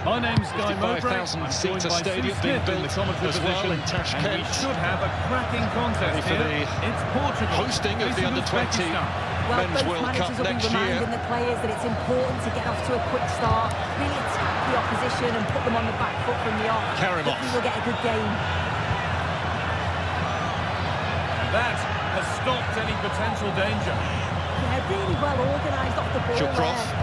My name's Guy Mowbray. I'm joined by stadium being built in the commentary as well in position, and we Tashkent. should have a cracking contest For here. the It's Portugal hosting of the facing Under-20 Uzbekistan. Well, Men's both World Cup managers will next be year. reminding the players that it's important to get off to a quick start, really attack the opposition and put them on the back foot from the off. Karimov. Hopefully we'll get a good game. And that has stopped any potential danger. Yeah, really well organised off the ball Shukrov. there.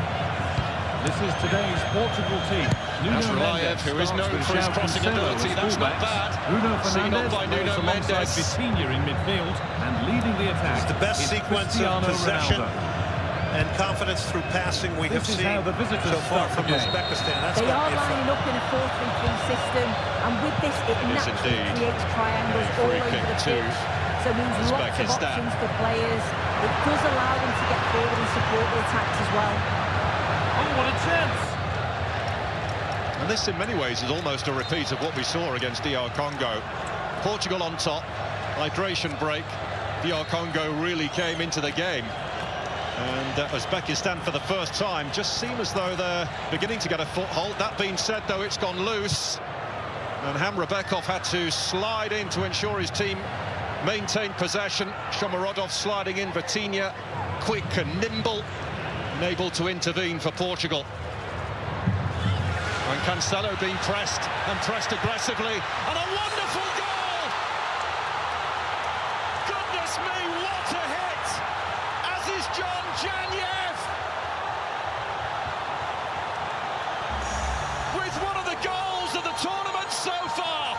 This is today's Portugal team. Nazarbayev, who is known for his crossing ability, that's not bad. Bruno Seen up Fernandes by Nuno plays alongside Mendes. Vitinha in midfield, and leading the attack. It's the best sequence Cristiano of possession Ronaldo. and confidence through passing we have This is seen how the visitors so far start from the game. Uzbekistan. That's They gonna are be a lining fun. up in a 4-3-3 system, and with this it Yes, naturally indeed. creates triangles A all free over kick the to pitch. So it means lots of Uzbekistan. options for players. It does allow them to get forward and support the attacks as well. Oh, what a chance! And this, in many ways, is almost a repeat of what we saw against DR Congo. Portugal on top, hydration break. DR Congo really came into the game. And Uzbekistan, for the first time, just seem as though they're beginning to get a foothold. That being said, though, it's gone loose. And Hamrabekov had to slide in to ensure his team maintained possession. Shomorodov sliding in, Vitinha, quick and nimble, and able to intervene for Portugal. And Cancelo being pressed, and pressed aggressively, and a wonderful goal! Goodness me, what a hit! As is John Janyev! With one of the goals of the tournament so far!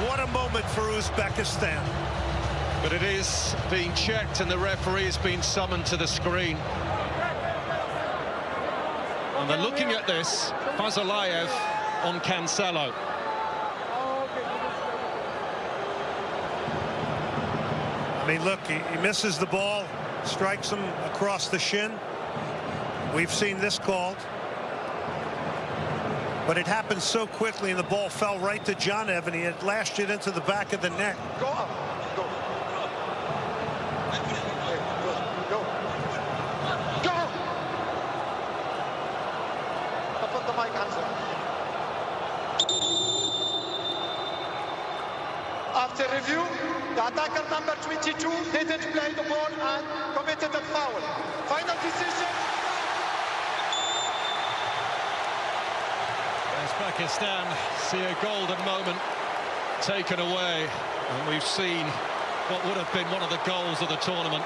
What a moment for Uzbekistan. But it is being checked, and the referee has been summoned to the screen. And they're looking at this, Fazalayev on Cancelo. I mean, look, he misses the ball, strikes him across the shin. We've seen this called. But it happened so quickly, and the ball fell right to Janyev, and he had lashed it into the back of the net. Go up. Go. Go. Go. Put the mic answer. After review, the attacker number 22 didn't play the ball and committed a foul. Final decision. Uzbekistan see a golden moment taken away, and we've seen what would have been one of the goals of the tournament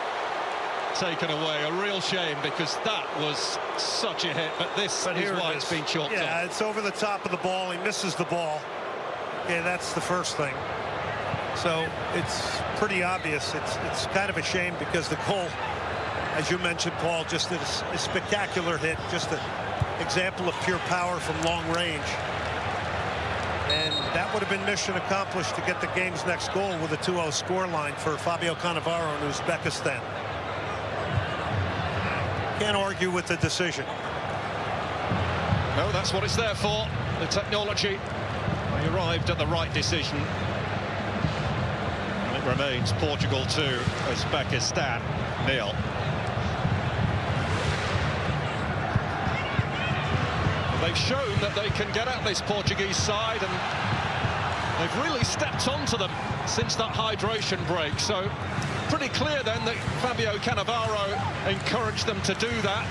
taken away. A real shame, because that was such a hit, but this is why it's been chalked off. Yeah, it's over the top of the ball. He misses the ball. Yeah, that's the first thing. So it's pretty obvious. It's kind of a shame, because the goal, as you mentioned, Paul, just a spectacular hit, just an example of pure power from long range. And that would have been mission accomplished to get the game's next goal with a 2-0 scoreline for Fabio Cannavaro in Uzbekistan. Can't argue with the decision. No, that's what it's there for. The technology. He arrived at the right decision. And it remains Portugal 2, Uzbekistan 0. They've shown that they can get at this Portuguese side, and they've really stepped onto them since that hydration break. So pretty clear then that Fabio Cannavaro encouraged them to do that.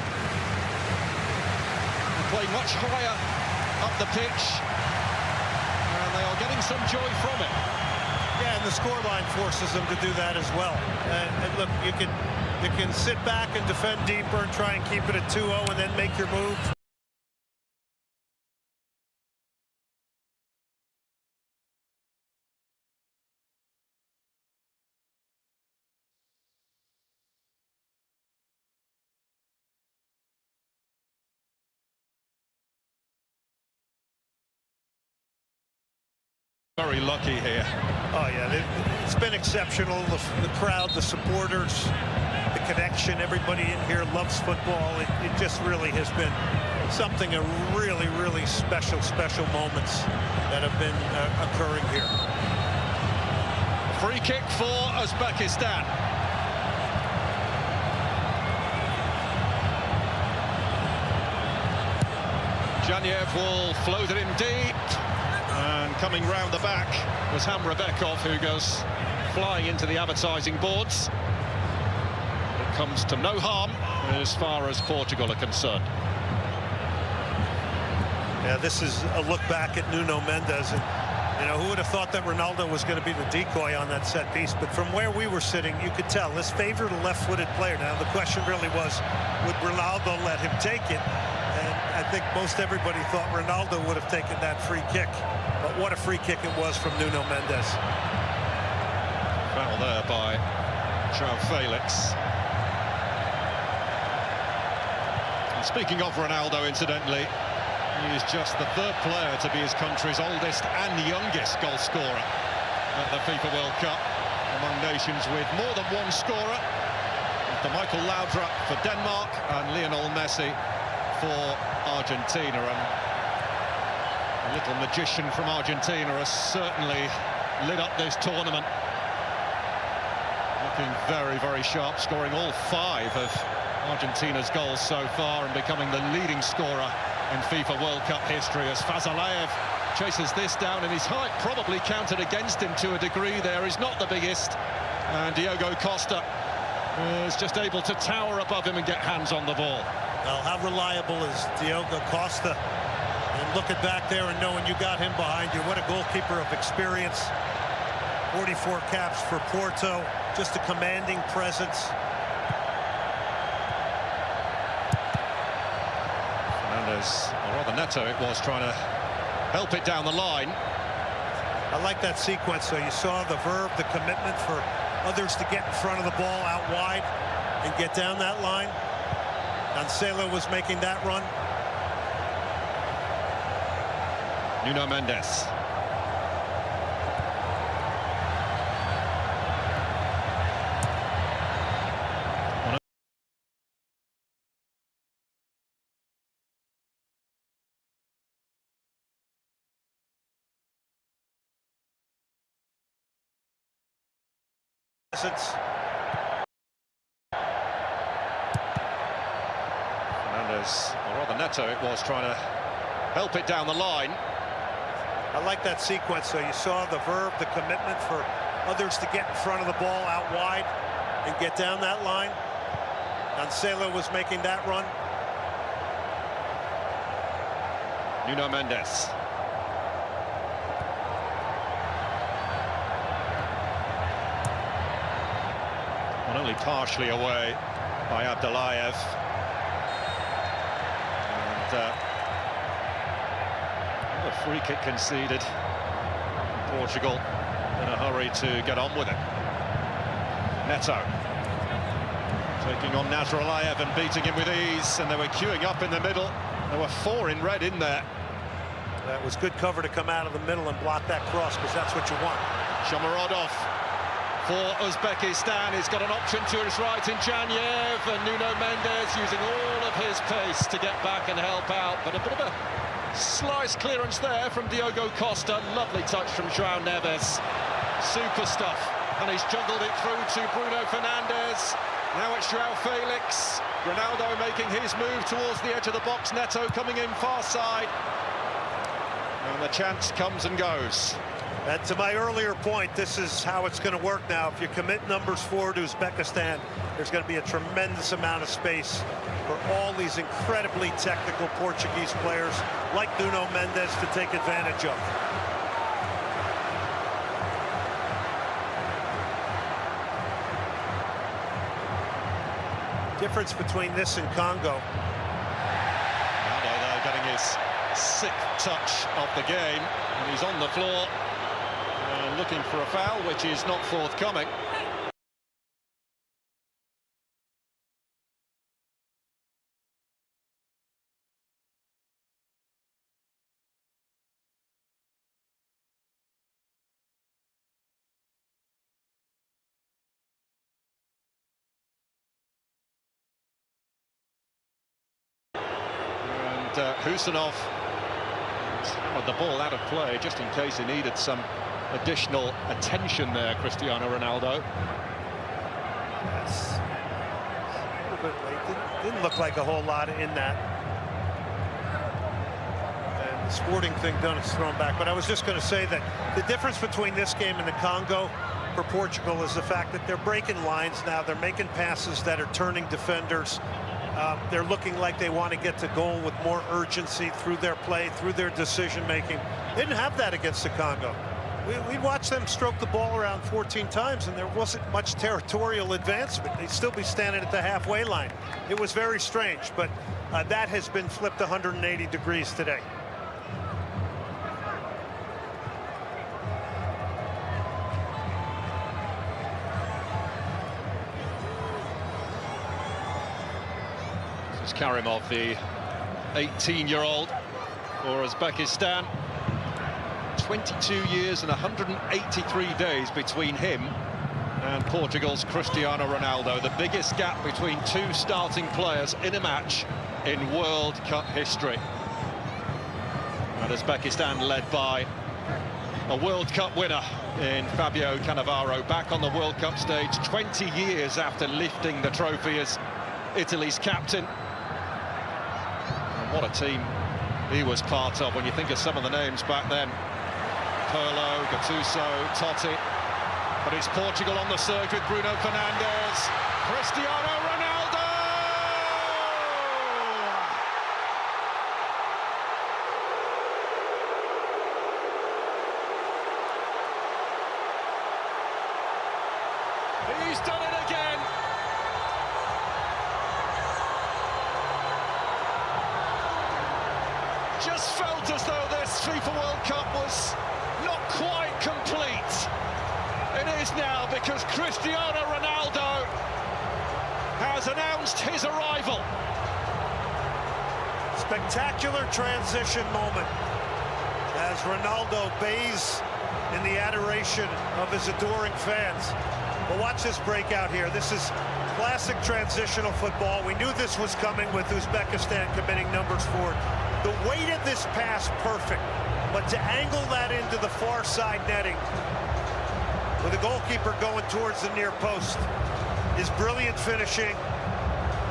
They play much higher up the pitch, and they are getting some joy from it. Yeah, and the scoreline forces them to do that as well. And look, you can sit back and defend deeper and try and keep it at 2-0 and then make your move. Very lucky here. Oh, yeah, it's been exceptional. The crowd, the supporters, the connection, everybody in here loves football. It just really has been something of really, really special moments that have been occurring here. Free kick for Uzbekistan. Janiev will float it in deep. And coming round the back was Hamrabekov, who goes flying into the advertising boards. It comes to no harm as far as Portugal are concerned. Yeah, this is a look back at Nuno Mendes. And, you know, who would have thought that Ronaldo was going to be the decoy on that set piece? But from where we were sitting, you could tell this favored a left-footed player. Now, the question really was, would Ronaldo let him take it? And I think most everybody thought Ronaldo would have taken that free kick. But what a free kick it was from Nuno Mendes. Foul there by João Felix. And speaking of Ronaldo, incidentally, he is just the third player to be his country's oldest and youngest goal scorer at the FIFA World Cup, among nations with more than one scorer, after Michael Laudrup for Denmark and Lionel Messi for Argentina. And the little magician from Argentina has certainly lit up this tournament. Looking very sharp, scoring all 5 of Argentina's goals so far and becoming the leading scorer in FIFA World Cup history as Fazalaev chases this down, and his height probably counted against him to a degree there. He's not the biggest, and Diogo Costa is just able to tower above him and get hands on the ball. Well, how reliable is Diogo Costa? And looking back there and knowing you got him behind you, what a goalkeeper of experience. 44 caps for Porto, just a commanding presence. Fernandez, or rather Neto it was, trying to help it down the line. I like that sequence. So you saw the verve, the commitment for others to get in front of the ball out wide and get down that line. Cancelo was making that run. Nuno Mendes. Fernandez, or rather Neto it was, trying to help it down the line. I like that sequence. So you saw the verve, the commitment for others to get in front of the ball out wide and get down that line. Cancelo was making that run. Nuno Mendes. Well, only partially away by Abdullayev. And a free kick conceded. Portugal in a hurry to get on with it. Neto taking on Nazaralayev and beating him with ease, and they were queuing up in the middle. There were 4 in red in there. That was good cover to come out of the middle and block that cross, because that's what you want. Shomurodov for Uzbekistan. He's got an option to his right in Janiev, and Nuno Mendes using all of his pace to get back and help out. But a bit of a slice clearance there from Diogo Costa. Lovely touch from João Neves. Super stuff. And he's juggled it through to Bruno Fernandes. Now it's João Felix. Ronaldo making his move towards the edge of the box. Neto coming in far side. And the chance comes and goes. And to my earlier point, this is how it's going to work now. If you commit numbers 4 to Uzbekistan, there's going to be a tremendous amount of space for all these incredibly technical Portuguese players like Nuno Mendes to take advantage of. Difference between this and Congo. Ronaldo there getting his 6th touch of the game, and he's on the floor and looking for a foul, which is not forthcoming. Husanov hammered the ball out of play just in case he needed some additional attention there, Cristiano Ronaldo. Yes. A little bit late. Didn't look like a whole lot in that. And the sporting thing done is thrown back. But I was just going to say that the difference between this game and the Congo for Portugal is the fact that they're breaking lines now. They're making passes that are turning defenders. They're looking like they want to get to goal with more urgency through their play, through their decision-making. They didn't have that against the Congo. We watched them stroke the ball around 14 times, and there wasn't much territorial advancement. They'd still be standing at the halfway line. It was very strange, but that has been flipped 180 degrees today. This is Karimov, the 18-year-old for Uzbekistan. 22 years and 183 days between him and Portugal's Cristiano Ronaldo. The biggest gap between two starting players in a match in World Cup history. And Uzbekistan led by a World Cup winner in Fabio Cannavaro, back on the World Cup stage 20 years after lifting the trophy as Italy's captain. And what a team he was part of when you think of some of the names back then. Pirlo, Gattuso, Totti, but it's Portugal on the surge with Bruno Fernandes, Cristiano Ronaldo! He's done it again! Just felt as though this FIFA World Cup was not quite complete. It is now, because Cristiano Ronaldo has announced his arrival. Spectacular transition moment as Ronaldo bathes in the adoration of his adoring fans. But watch this breakout here. This is classic transitional football. We knew this was coming with Uzbekistan committing numbers forward. The weight of this pass, perfect. But to angle that into the far side netting with the goalkeeper going towards the near post is brilliant finishing.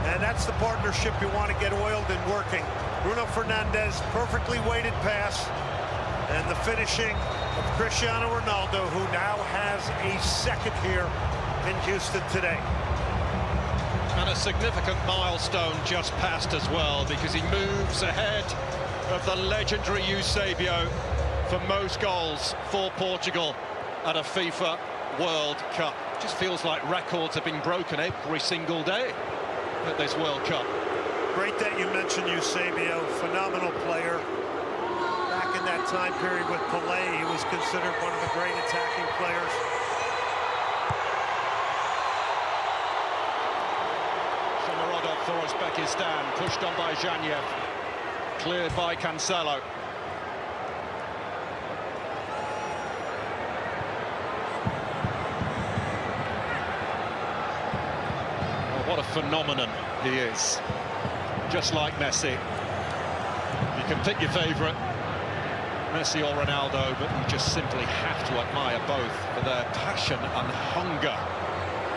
And that's the partnership you want to get oiled and working. Bruno Fernandes, perfectly weighted pass. And the finishing of Cristiano Ronaldo, who now has a second here in Houston today. And a significant milestone just passed as well, because he moves ahead of the legendary Eusebio for most goals for Portugal at a FIFA World Cup. Just feels like records have been broken every single day at this World Cup. Great that you mentioned Eusebio, phenomenal player. Back in that time period with Pelé, he was considered one of the great attacking players. Shomurodov for Uzbekistan, pushed on by Zhaniev, cleared by Cancelo. Oh, what a phenomenon he is. Just like Messi. You can pick your favourite, Messi or Ronaldo, but you just simply have to admire both for their passion and hunger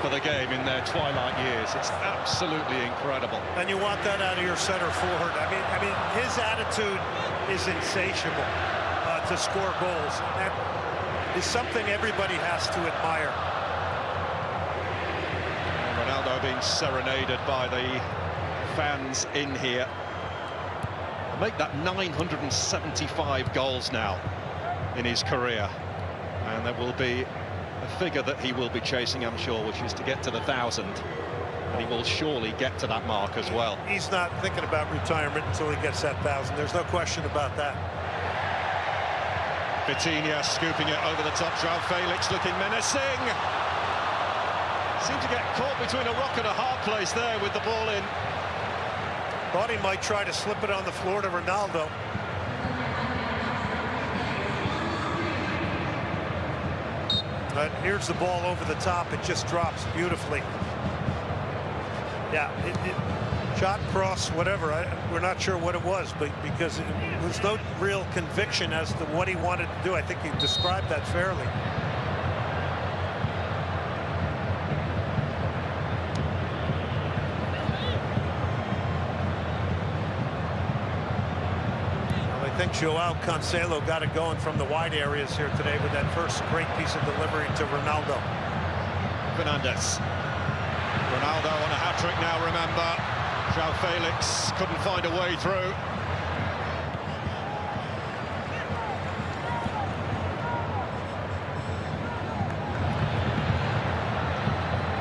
for the game in their twilight years. It's absolutely incredible. And you want that out of your center forward. I mean, his attitude is insatiable to score goals. That is something everybody has to admire. And Ronaldo being serenaded by the fans in here. Make that 975 goals now in his career, and there will be a figure that he will be chasing, I'm sure, which is to get to the 1,000, and he will surely get to that mark as well. He's not thinking about retirement until he gets that 1,000. There's no question about that. Vitinha scooping it over the top. João Felix looking menacing. Seemed to get caught between a rock and a hard place there with the ball in. Thought he might try to slip it on the floor to Ronaldo. But here's the ball over the top. It just drops beautifully. Yeah, Shot, cross, whatever. We're not sure what it was, but because it was no real conviction as to what he wanted to do. I think he described that fairly. I think Joao Cancelo got it going from the wide areas here today with that first great piece of delivery to Ronaldo. Fernandes. Ronaldo on a hat-trick now, remember. João Felix couldn't find a way through.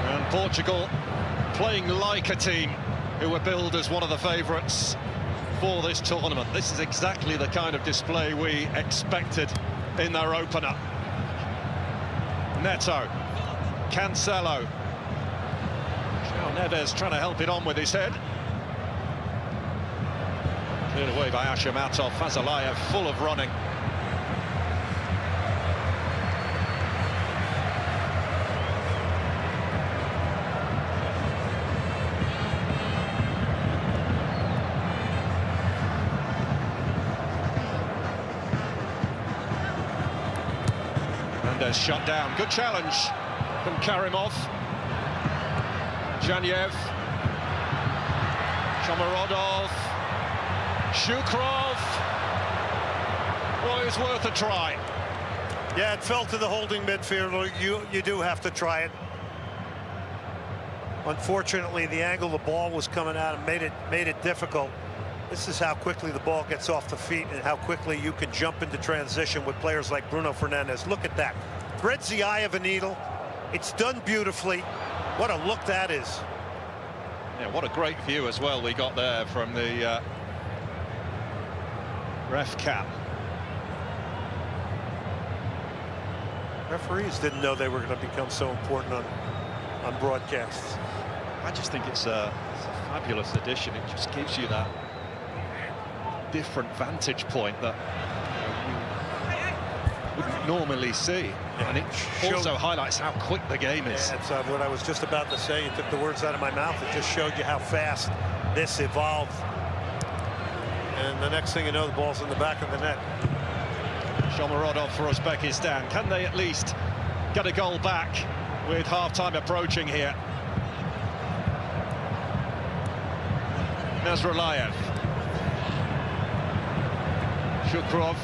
And Portugal playing like a team who were billed as one of the favourites for this tournament. This is exactly the kind of display we expected in their opener. Neto, Cancelo. João Neves trying to help it on with his head. Cleared away by Ashamatov. Fazalayev full of running. Mendes shut down. Good challenge from Karimov. Janiev. Shomorodov. Shukrov. Well, it was worth a try. Yeah, it fell to the holding midfielder. You do have to try it. Unfortunately, the angle the ball was coming out and made it difficult. This is how quickly the ball gets off the feet and how quickly you can jump into transition with players like Bruno Fernandes. Look at that. Threads the eye of a needle. It's done beautifully. What a look that is. Yeah, what a great view as well we got there from the ref cap. Referees didn't know they were going to become so important on broadcasts. I just think it's a fabulous addition. It just gives you that different vantage point that you wouldn't normally see. Yeah, and it also highlights how quick the game is. Yeah, that's what I was just about to say. You took the words out of my mouth. It just showed you how fast this evolved. And the next thing you know, the ball's in the back of the net. Shomorodov for Uzbekistan. Can they at least get a goal back with half-time approaching here? Nazralayev. Shukrov.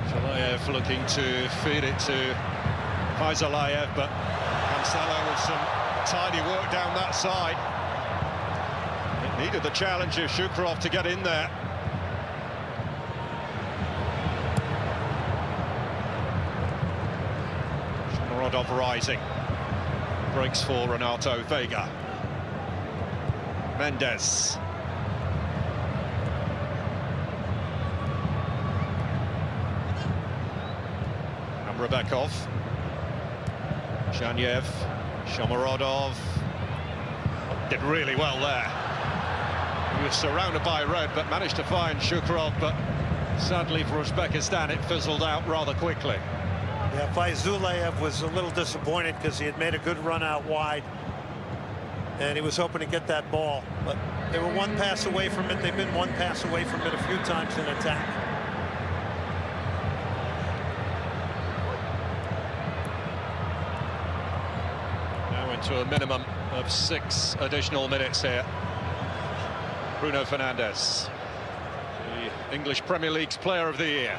Shalayev looking to feed it to Fazalayev, but Cancelo with some tidy work down that side. It needed the challenge of Shukrov to get in there. Shomorodov rising. Breaks for Renato Vega. Mendes. Rebekov, Janiev, Shomorodov did really well there. He was surrounded by red but managed to find Shukrov, but sadly for Uzbekistan it fizzled out rather quickly. Yeah, Fazulayev was a little disappointed because he had made a good run out wide and he was hoping to get that ball, but they were one pass away from it. They've been one pass away from it a few times in attack. To a minimum of 6 additional minutes here. Bruno Fernandes, the English Premier League's Player of the Year.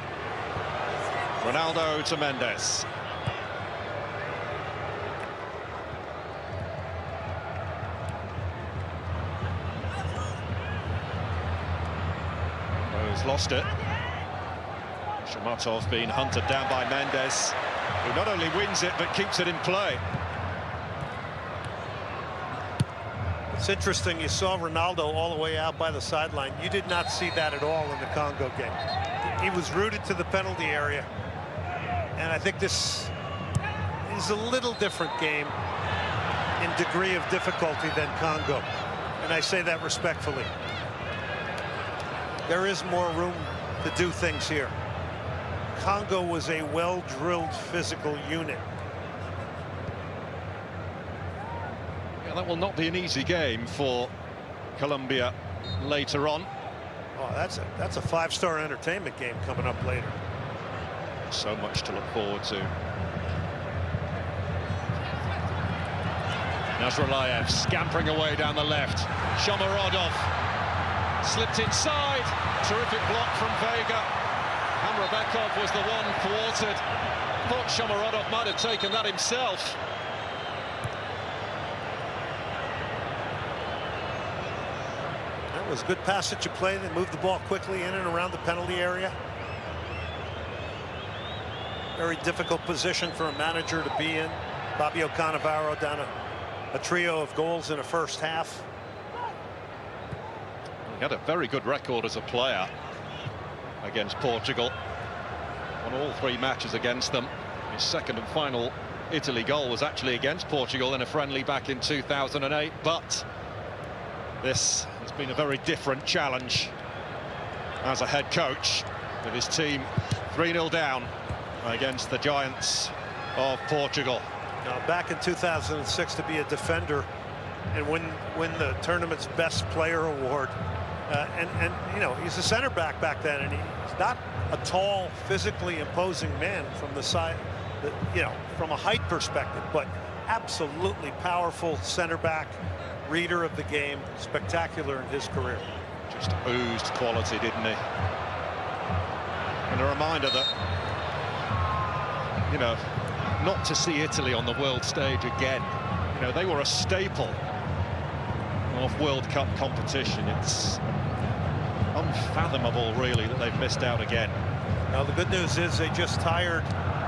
Ronaldo to Mendes. He's lost it. Shamatov being hunted down by Mendes, who not only wins it but keeps it in play. It's interesting, you saw Ronaldo all the way out by the sideline. You did not see that at all in the Congo game. He was rooted to the penalty area. And I think this is a little different game in degree of difficulty than Congo. And I say that respectfully. There is more room to do things here. Congo was a well-drilled physical unit. Yeah, that will not be an easy game for Colombia later on. Oh, that's a five-star entertainment game coming up later. So much to look forward to. Nazarbayev scampering away down the left. Shomurodov slipped inside. Terrific block from Vega. Amrabekov was the one thwarted. Thought Shomurodov might have taken that himself. That was good passage of play. They moved the ball quickly in and around the penalty area. Very difficult position for a manager to be in. Fabio Cannavaro down a trio of goals in the first half. He had a very good record as a player against Portugal. Won all 3 matches against them. His second and final Italy goal was actually against Portugal in a friendly back in 2008. But this has been a very different challenge as a head coach, with his team 3-0 down against the giants of Portugal. Now, back in 2006, to be a defender and win the tournament's best player award, and you know, he's a center back then, and he's not a tall, physically imposing man from the side, you know, from a height perspective, but absolutely powerful center back, reader of the game, spectacular in his career. Just oozed quality, didn't he? And a reminder that, you know, not to see Italy on the world stage again. You know, they were a staple of World Cup competition. It's unfathomable, really, that they've missed out again. Now, the good news is they just hired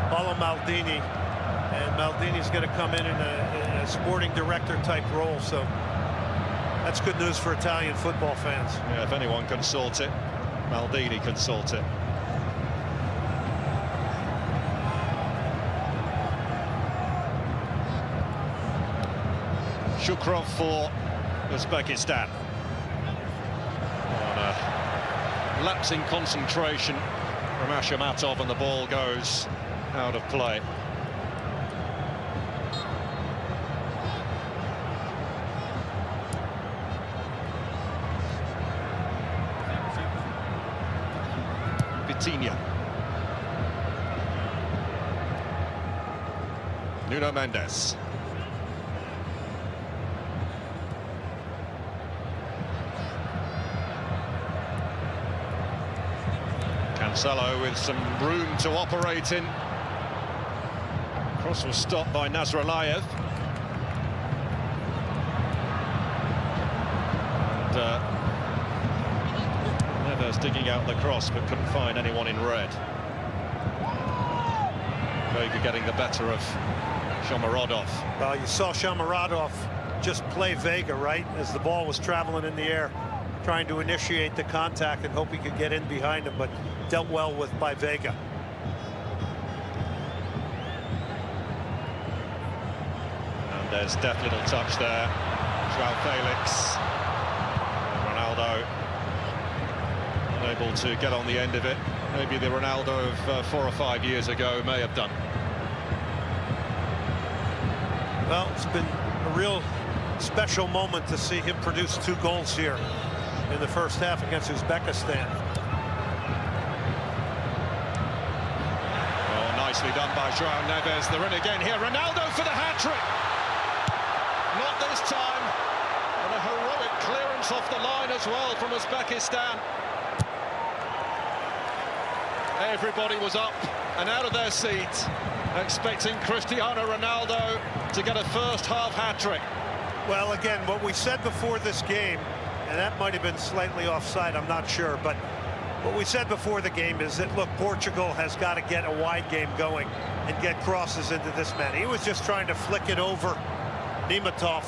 Paolo Maldini, and Maldini's going to come in a sporting director type role, so that's good news for Italian football fans. Yeah, if anyone can sort it, Maldini can sort it. Shukrov for Uzbekistan. On a lapsing concentration from Ashamatov, and the ball goes out of play. Vitinha. Nuno Mendes. Cancelo with some room to operate in. Cross was stopped by Nazarbayev. And Neves digging out the cross, but couldn't find anyone in red. Vega getting the better of Shomurodov. Well, you saw Shomurodov just play Vega, right, as the ball was traveling in the air, trying to initiate the contact and hope he could get in behind him, but dealt well with by Vega. And there's deft little touch there. João Felix. Ronaldo unable to get on the end of it. Maybe the Ronaldo of 4 or 5 years ago may have done. Well, it's been a real special moment to see him produce 2 goals here in the first half against Uzbekistan. Oh, nicely done by João Neves. They're in again here. Ronaldo for the hat-trick. Not this time. And a heroic clearance off the line as well from Uzbekistan. Everybody was up and out of their seats, expecting Cristiano Ronaldo to get a first-half hat-trick. Well, again, what we said before this game, and that might have been slightly offside, I'm not sure, but what we said before the game is that, look, Portugal has got to get a wide game going and get crosses into this man. He was just trying to flick it over Nematov.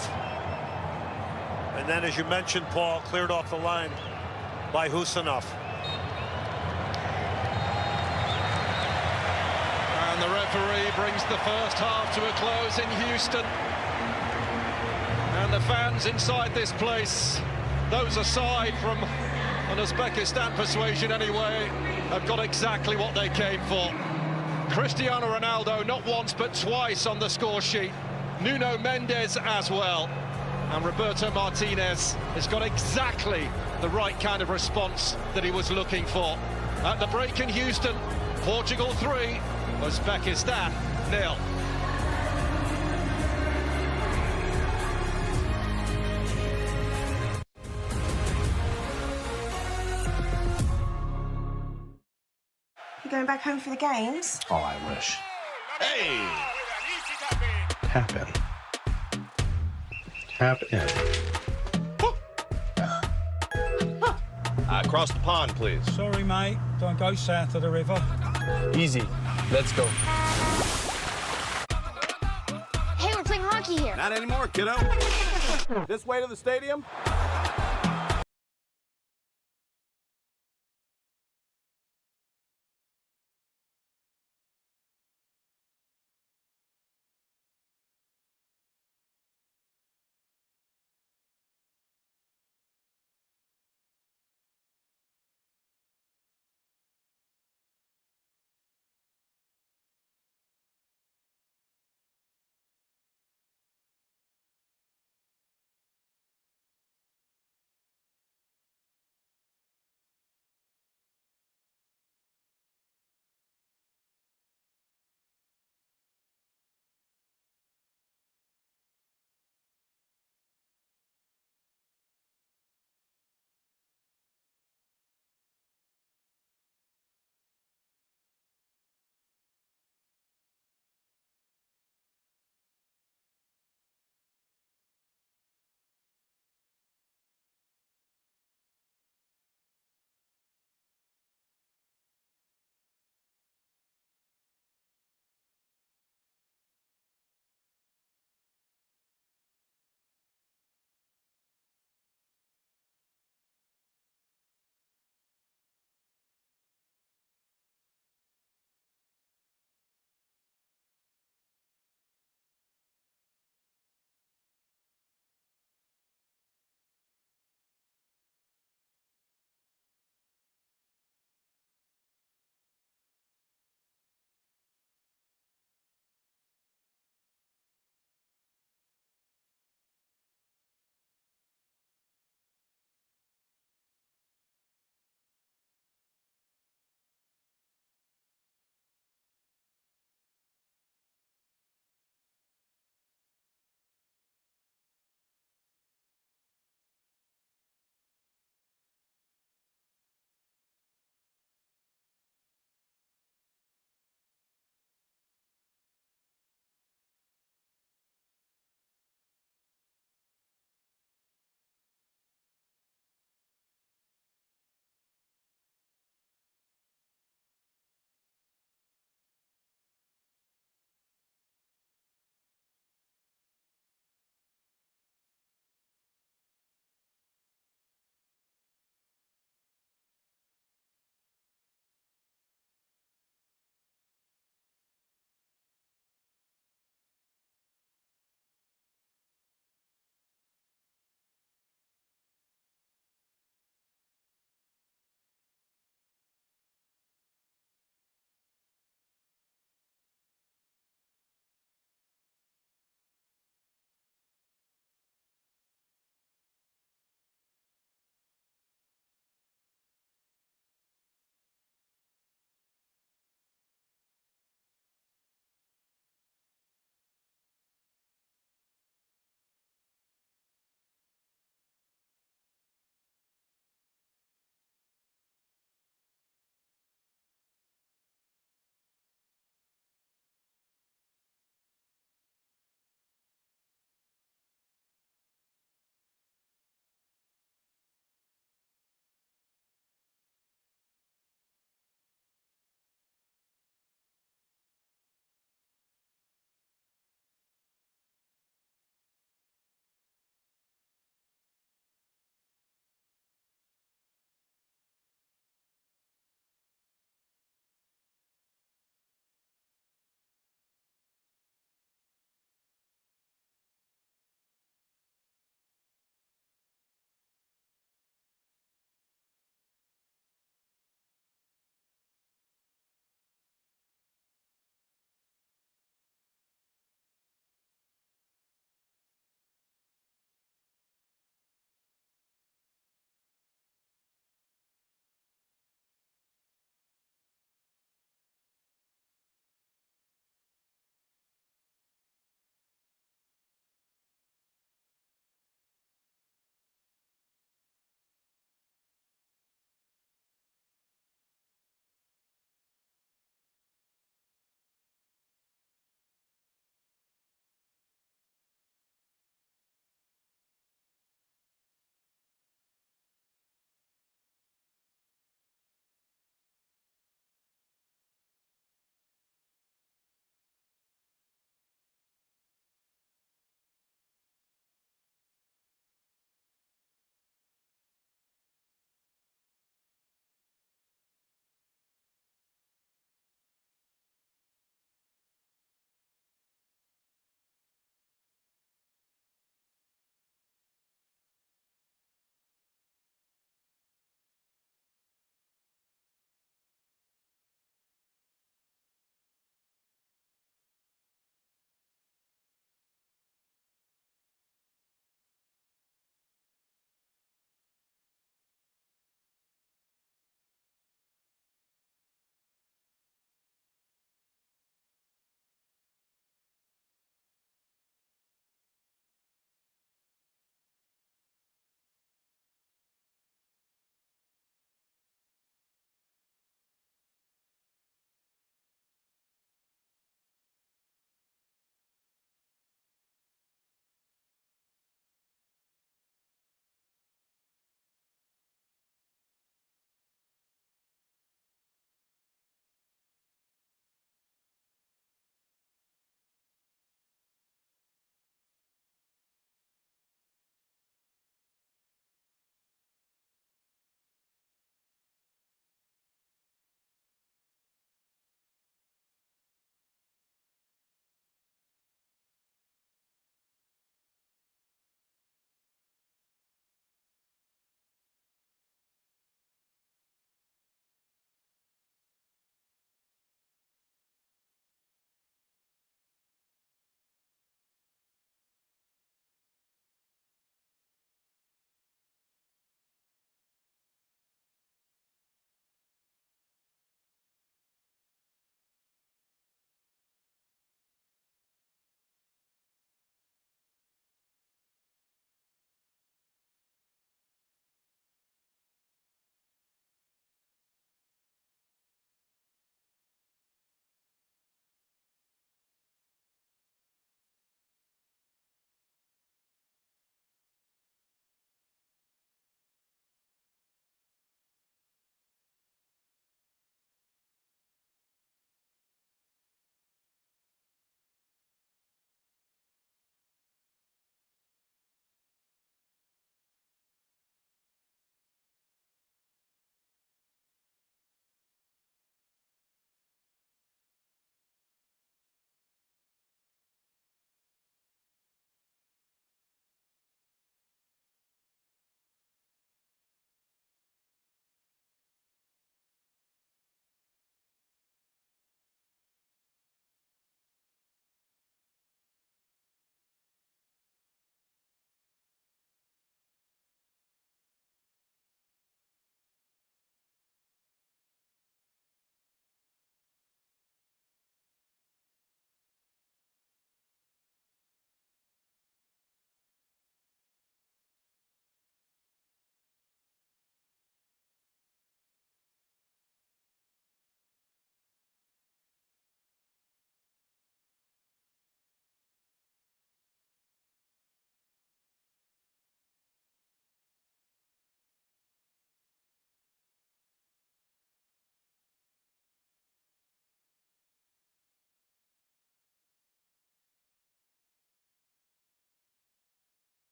And then, as you mentioned, Paul, cleared off the line by Husanov. And the referee brings the first half to a close in Houston. And the fans inside this place, those aside from And Uzbekistan persuasion anyway have got exactly what they came for. Cristiano Ronaldo not once but twice on the score sheet. Nuno Mendes as well. And Roberto Martinez has got exactly the right kind of response that he was looking for. At the break in Houston, Portugal 3, Uzbekistan 0. You going back home for the games? Oh, I wish. Hey! Tap in. Tap in. Across the pond, please. Sorry, mate. Don't go south of the river. Easy. Let's go. Hey, we're playing hockey here. Not anymore, kiddo. This way to the stadium?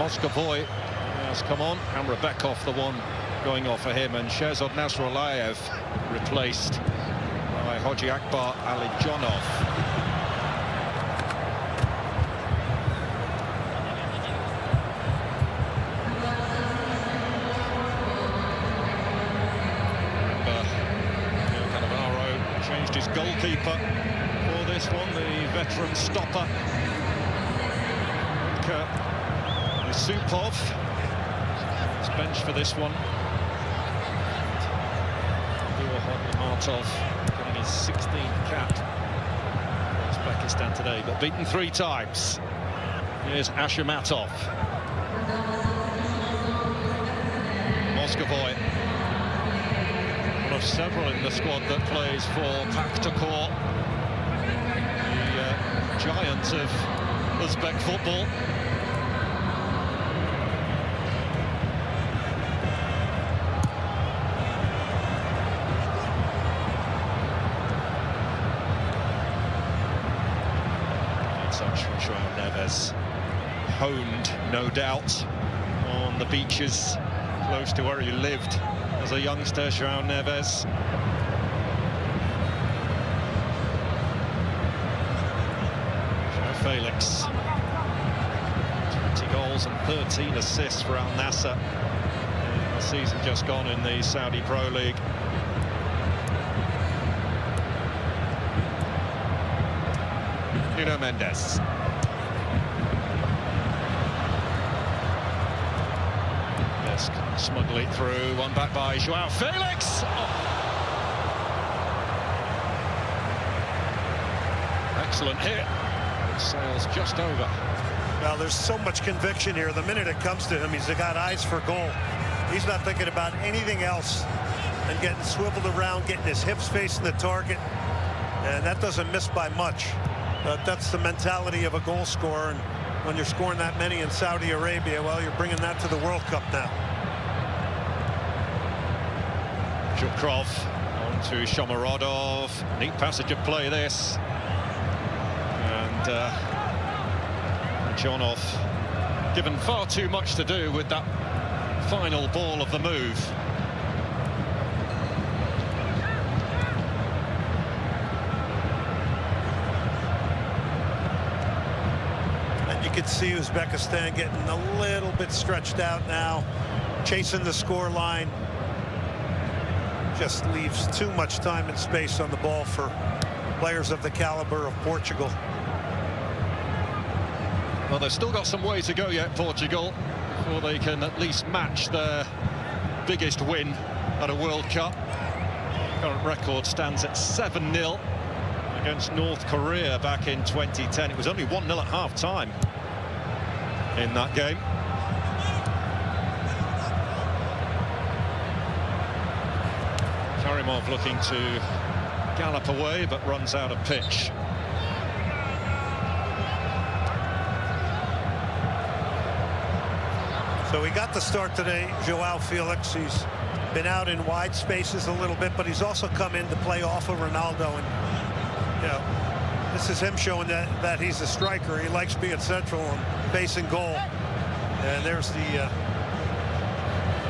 Moscovoy has come on. Amrabekov, the one going off for him, and Shehzad Nasrullayev replaced by Hoji Akbar Alijonov. Changed his goalkeeper for this one, the veteran stopper Yusupov is benched for this one. Martov getting his 16th cap for Uzbekistan today, but beaten 3 times. Here's Ashamatov. Moscovoy, one of several in the squad that plays for Paktakor, the giant of Uzbek football. Such João Neves, honed, no doubt, on the beaches close to where he lived as a youngster, João Neves. João Felix, 20 goals and 13 assists for Al Nassr in the season just gone in the Saudi Pro League. Nuno Mendes. Yes, smuggle it through, one back by João Felix. Oh. Excellent hit. It sails just over. Well, there's so much conviction here. The minute it comes to him, he's got eyes for goal. He's not thinking about anything else than getting swiveled around, getting his hips facing the target, and that doesn't miss by much. But that's the mentality of a goal scorer, and when you're scoring that many in Saudi Arabia, well, you're bringing that to the World Cup now. Zhukrov on to Shomorodov. Neat passage of play, this. And Jonov given far too much to do with that final ball of the move. You could see Uzbekistan getting a little bit stretched out now, chasing the score line. Just leaves too much time and space on the ball for players of the caliber of Portugal. Well, they've still got some way to go yet, Portugal, before they can at least match their biggest win at a World Cup. Current record stands at 7-0 against North Korea back in 2010. It was only 1-0 at half-time in that game. Karimov looking to gallop away, but runs out of pitch. So he got the start today, João Felix. He's been out in wide spaces a little bit, but he's also come in to play off of Ronaldo. And, you know, this is him showing that he's a striker. He likes being central and facing goal. And there's the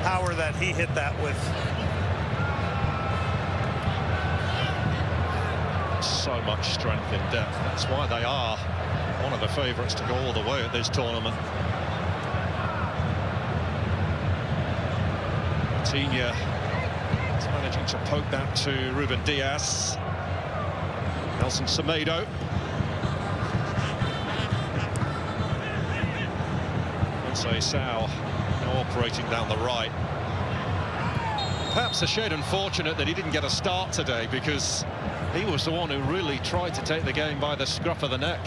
power that he hit that with. So much strength in depth. That's why they are one of the favourites to go all the way at this tournament. Coutinho is managing to poke that to Ruben Diaz. Nelson Semedo. Sao now operating down the right. Perhaps a shade unfortunate that he didn't get a start today, because he was the one who really tried to take the game by the scruff of the neck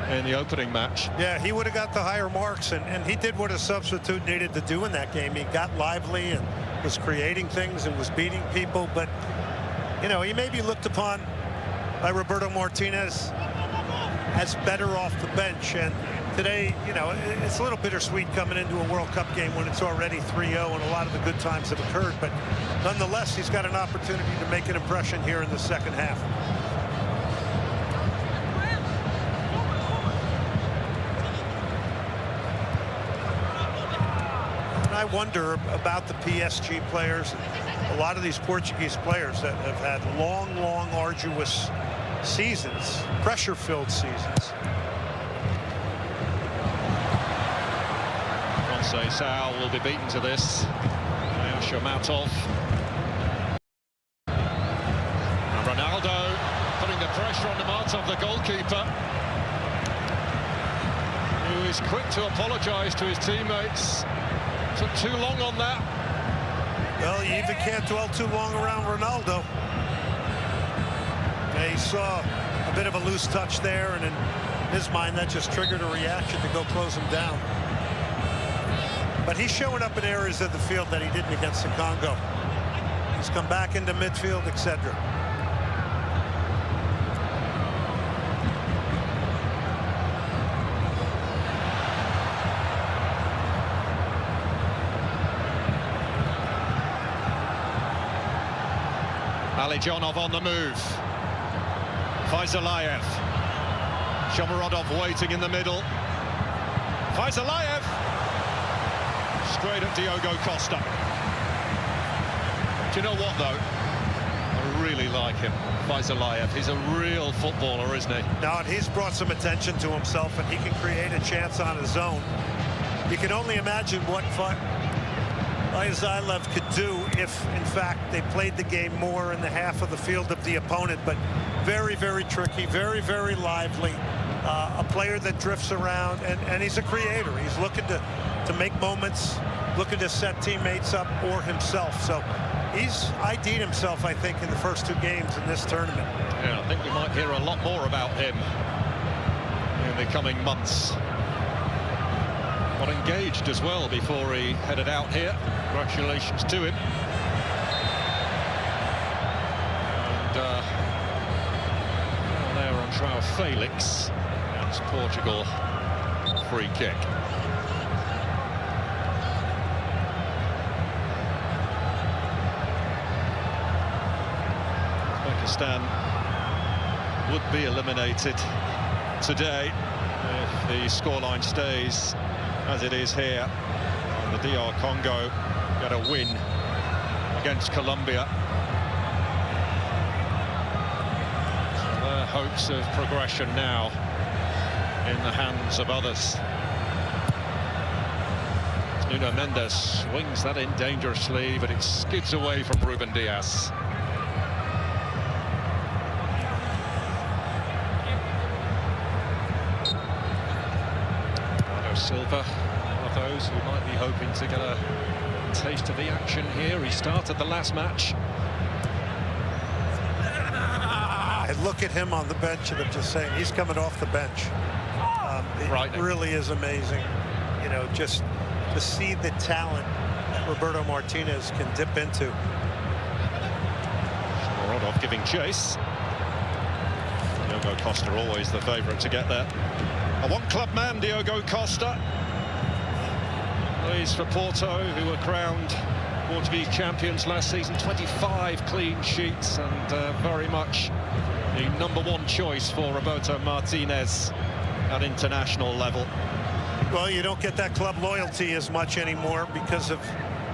in the opening match. Yeah, he would have got the higher marks, and he did what a substitute needed to do in that game. He got lively and was creating things and was beating people, but, you know, he may be looked upon by Roberto Martinez as better off the bench. And today, you know, it's a little bittersweet coming into a World Cup game when it's already 3-0 and a lot of the good times have occurred. But nonetheless, he's got an opportunity to make an impression here in the second half. I wonder about the PSG players, a lot of these Portuguese players that have had long, arduous seasons, pressure-filled seasons. Sal will be beaten to this. Shamatov. And Ronaldo putting the pressure on the Martov, the goalkeeper, who is quick to apologise to his teammates. Took too long on that. Well, you even can't dwell too long around Ronaldo. He saw a bit of a loose touch there, and in his mind that just triggered a reaction to go close him down. But he's showing up in areas of the field that he didn't against the Congo. He's come back into midfield, etc. Alijonov on the move. Faizalayev. Shomurodov waiting in the middle. Faizalayev. Straight at Diogo Costa. Do you know what, though? I really like him, Faizalayev. He's a real footballer, isn't he? Now, and he's brought some attention to himself, and he can create a chance on his own. You can only imagine what Faizalayev could do if, in fact, they played the game more in the half of the field of the opponent. But very, very tricky, very, very lively. A player that drifts around, and he's a creator. He's looking to make moments, looking to set teammates up or himself. So he's ID'd himself, I think, in the first 2 games in this tournament. Yeah, I think we might hear a lot more about him in the coming months. Got engaged as well before he headed out here. Congratulations to him. And there on João Felix. That's Portugal free kick. Uzbekistan would be eliminated today if the scoreline stays as it is here. And the DR Congo got a win against Colombia. So their hopes of progression now in the hands of others. Nuno Mendes swings that in dangerously, but it skids away from Ruben Diaz. Silva, one of those who might be hoping to get a taste of the action here. He started the last match. I look at him on the bench, and I'm just saying he's coming off the bench. It really is amazing, you know, just to see the talent that Roberto Martinez can dip into. Shomurodov giving chase. Diogo Costa always the favourite to get there. A one-club man, Diogo Costa. Plays for Porto, who were crowned Portuguese champions last season. 25 clean sheets, and very much the #1 choice for Roberto Martinez at international level. Well, you don't get that club loyalty as much anymore because of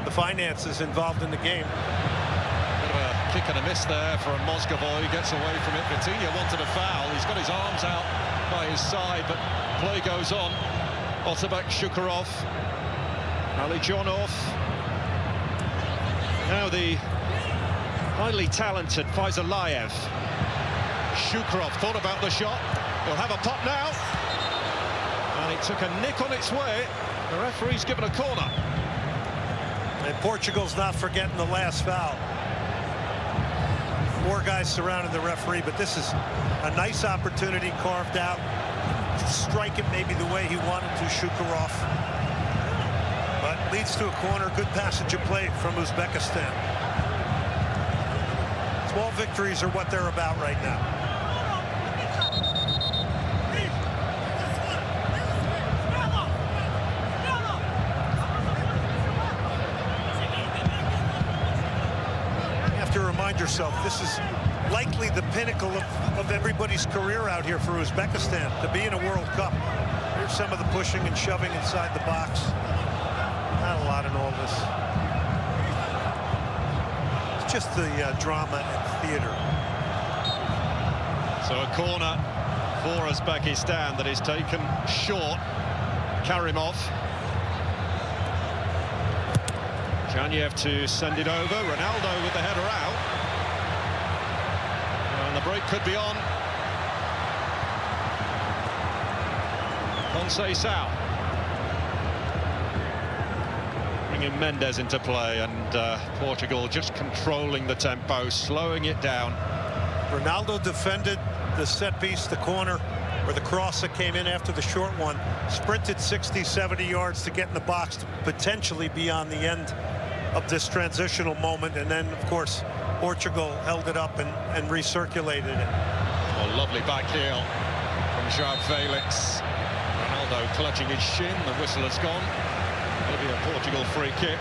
the finances involved in the game. Bit of a kick and a miss there from Moscovoy. He gets away from it. Vitinha wanted a foul. He's got his arms out by his side, but play goes on. Otabak Shukurov, Alijonov. Now the highly talented Faizalayev. Shukurov thought about the shot. He'll have a pot now. And it took a nick on its way. The referee's given a corner. And Portugal's not forgetting the last foul. 4 guys surrounding the referee, but this is a nice opportunity carved out. Strike it maybe the way he wanted to, Shukurov. But leads to a corner. Good passage of play from Uzbekistan. Small victories are what they're about right now. You have to remind yourself, this is likely the pinnacle of everybody's career out here for Uzbekistan, to be in a World Cup. Here's some of the pushing and shoving inside the box. Not a lot in all this. It's just the drama and theater. So a corner for Uzbekistan that is taken short. Karimov. Janyev to send it over. Ronaldo with the header out. And the break could be on. Conceição. Bringing Mendes into play, and Portugal just controlling the tempo, slowing it down. Ronaldo defended the set piece, the corner, or the cross that came in after the short one, sprinted 60, 70 yards to get in the box to potentially be on the end of this transitional moment, and then, of course, Portugal held it up and recirculated it. Oh, lovely back heel from João Felix. Ronaldo clutching his shin, the whistle has gone. Maybe a Portugal free kick.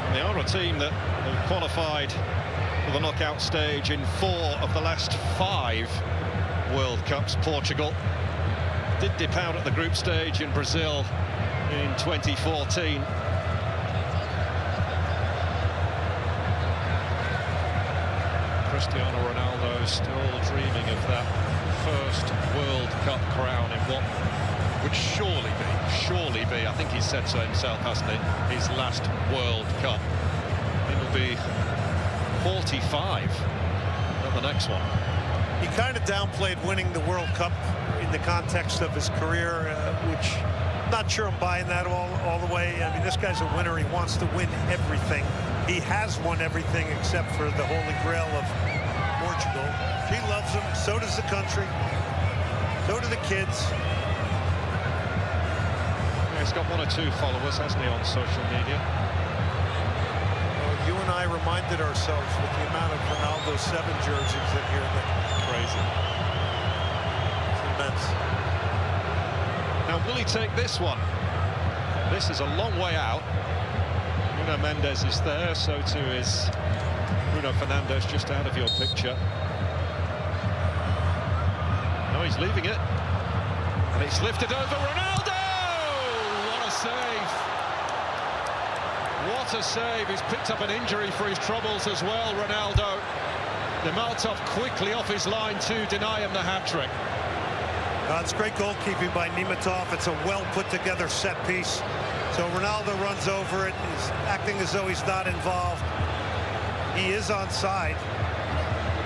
And they are a team that have qualified for the knockout stage in 4 of the last 5 World Cups. Portugal did dip out at the group stage in Brazil in 2014. Cristiano Ronaldo still dreaming of that first World Cup crown in what would surely be, I think he said so himself, hasn't it, his last World Cup. It'll be 45 at the next one. He kind of downplayed winning the World Cup in the context of his career, which I'm not sure I'm buying that all the way. I mean, this guy's a winner. He wants to win everything. He has won everything except for the Holy Grail of Portugal. She loves him. So does the country. So do the kids. Yeah, he's got 1 or 2 followers, hasn't he, on social media? You and I reminded ourselves with the amount of Ronaldo 7 jerseys in here. That's crazy. It's immense. Now, will he take this one? This is a long way out. Bruno Mendes is there, so too is Bruno Fernandes, just out of your picture. No, he's leaving it. And it's lifted over. Ronaldo! What a save! What a save. He's picked up an injury for his troubles as well, Ronaldo. Nematov quickly off his line to deny him the hat-trick. It's great goalkeeping by Nematov. It's a well put together set piece. So Ronaldo runs over it. He's acting as though he's not involved. He is onside,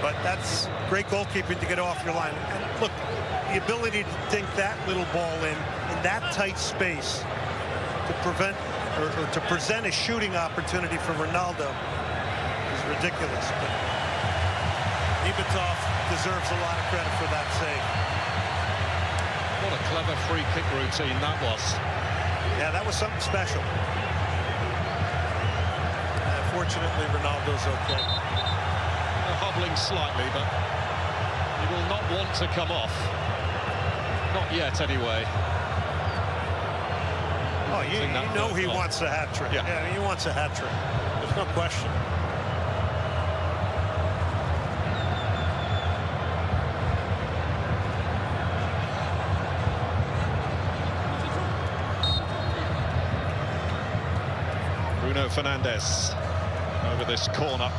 but that's great goalkeeping to get off your line. And look, the ability to dink that little ball in that tight space to prevent or to present a shooting opportunity for Ronaldo is ridiculous. But Nematov deserves a lot of credit for that save. What a clever free kick routine that was. Yeah, that was something special. Fortunately, Ronaldo's okay. Hobbling slightly, but he will not want to come off. Not yet, anyway. Oh, you know he wants a hat-trick. Yeah, he wants a hat-trick. There's no question. Bruno Fernandes over this corner.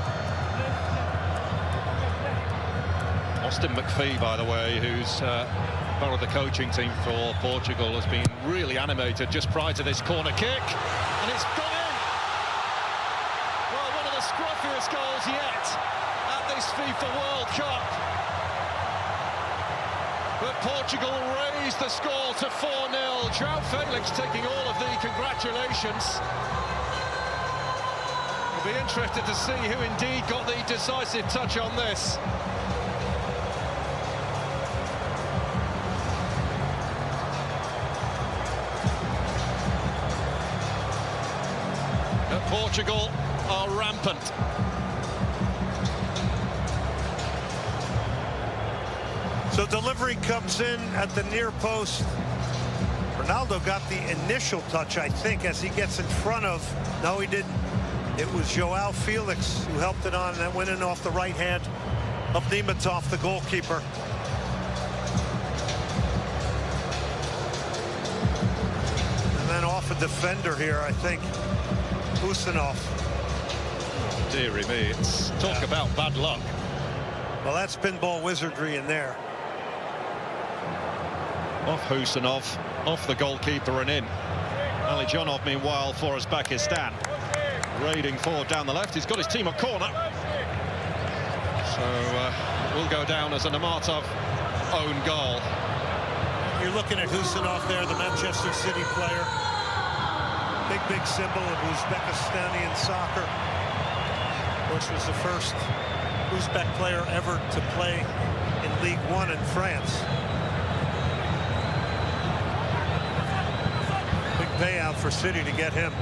Austin McPhee, by the way, who's part of the coaching team for Portugal, has been really animated just prior to this corner kick, and it's gone in. Well, one of the scruffiest goals yet at this FIFA World Cup. But Portugal raised the score to 4-0. João Felix taking all of the congratulations. We'll be interested to see who indeed got the decisive touch on this. Portugal are rampant. So delivery comes in at the near post. Ronaldo got the initial touch, I think, as he gets in front of. No, he didn't. It was João Felix who helped it on, and that went in off the right hand of Nematov, the goalkeeper. then off a defender here, I think. Husinov. Deary me, it's talk about bad luck. Well, that's pinball wizardry in there. Off Husinov, off the goalkeeper and in. Alijonov, meanwhile, for Uzbekistan. Raiding forward down the left. He's got his team a corner. So it will go down as a Namatov own goal. You're looking at Husinov there, the Manchester City player. Big symbol of Uzbekistani soccer. Of course, was the first Uzbek player ever to play in League One in France. Big payout for City to get him.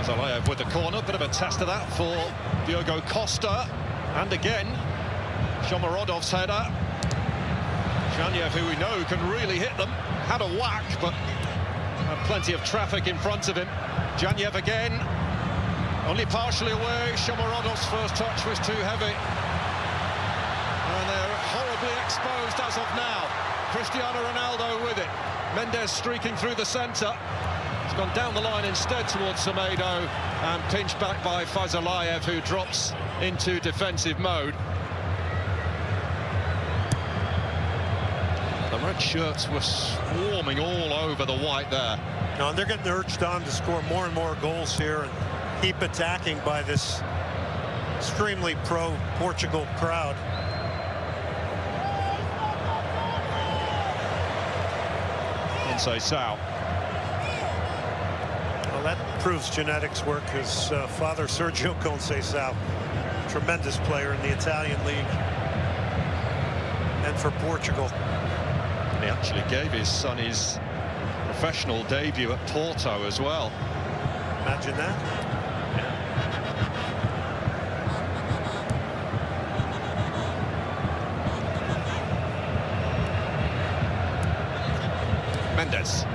Zalaev with the corner, bit of a test of that for Diogo Costa. And again, Shomorodov's header. Janyev, who we know can really hit them, had a whack, but had plenty of traffic in front of him. Janyev again, only partially away. Shomorodov's first touch was too heavy. And they're horribly exposed as of now. Cristiano Ronaldo with it. Mendes streaking through the centre. He's gone down the line instead towards Semedo and pinched back by Fazalaev, who drops into defensive mode. The red shirts were swarming all over the white there. No, and they're getting urged on to score more and more goals here and keep attacking by this extremely pro-Portugal crowd. Conceição. Well, that proves genetics work. His father, Sergio Conceição, tremendous player in the Italian league and for Portugal. He actually gave his son his professional debut at Porto as well. Imagine that. Mendes.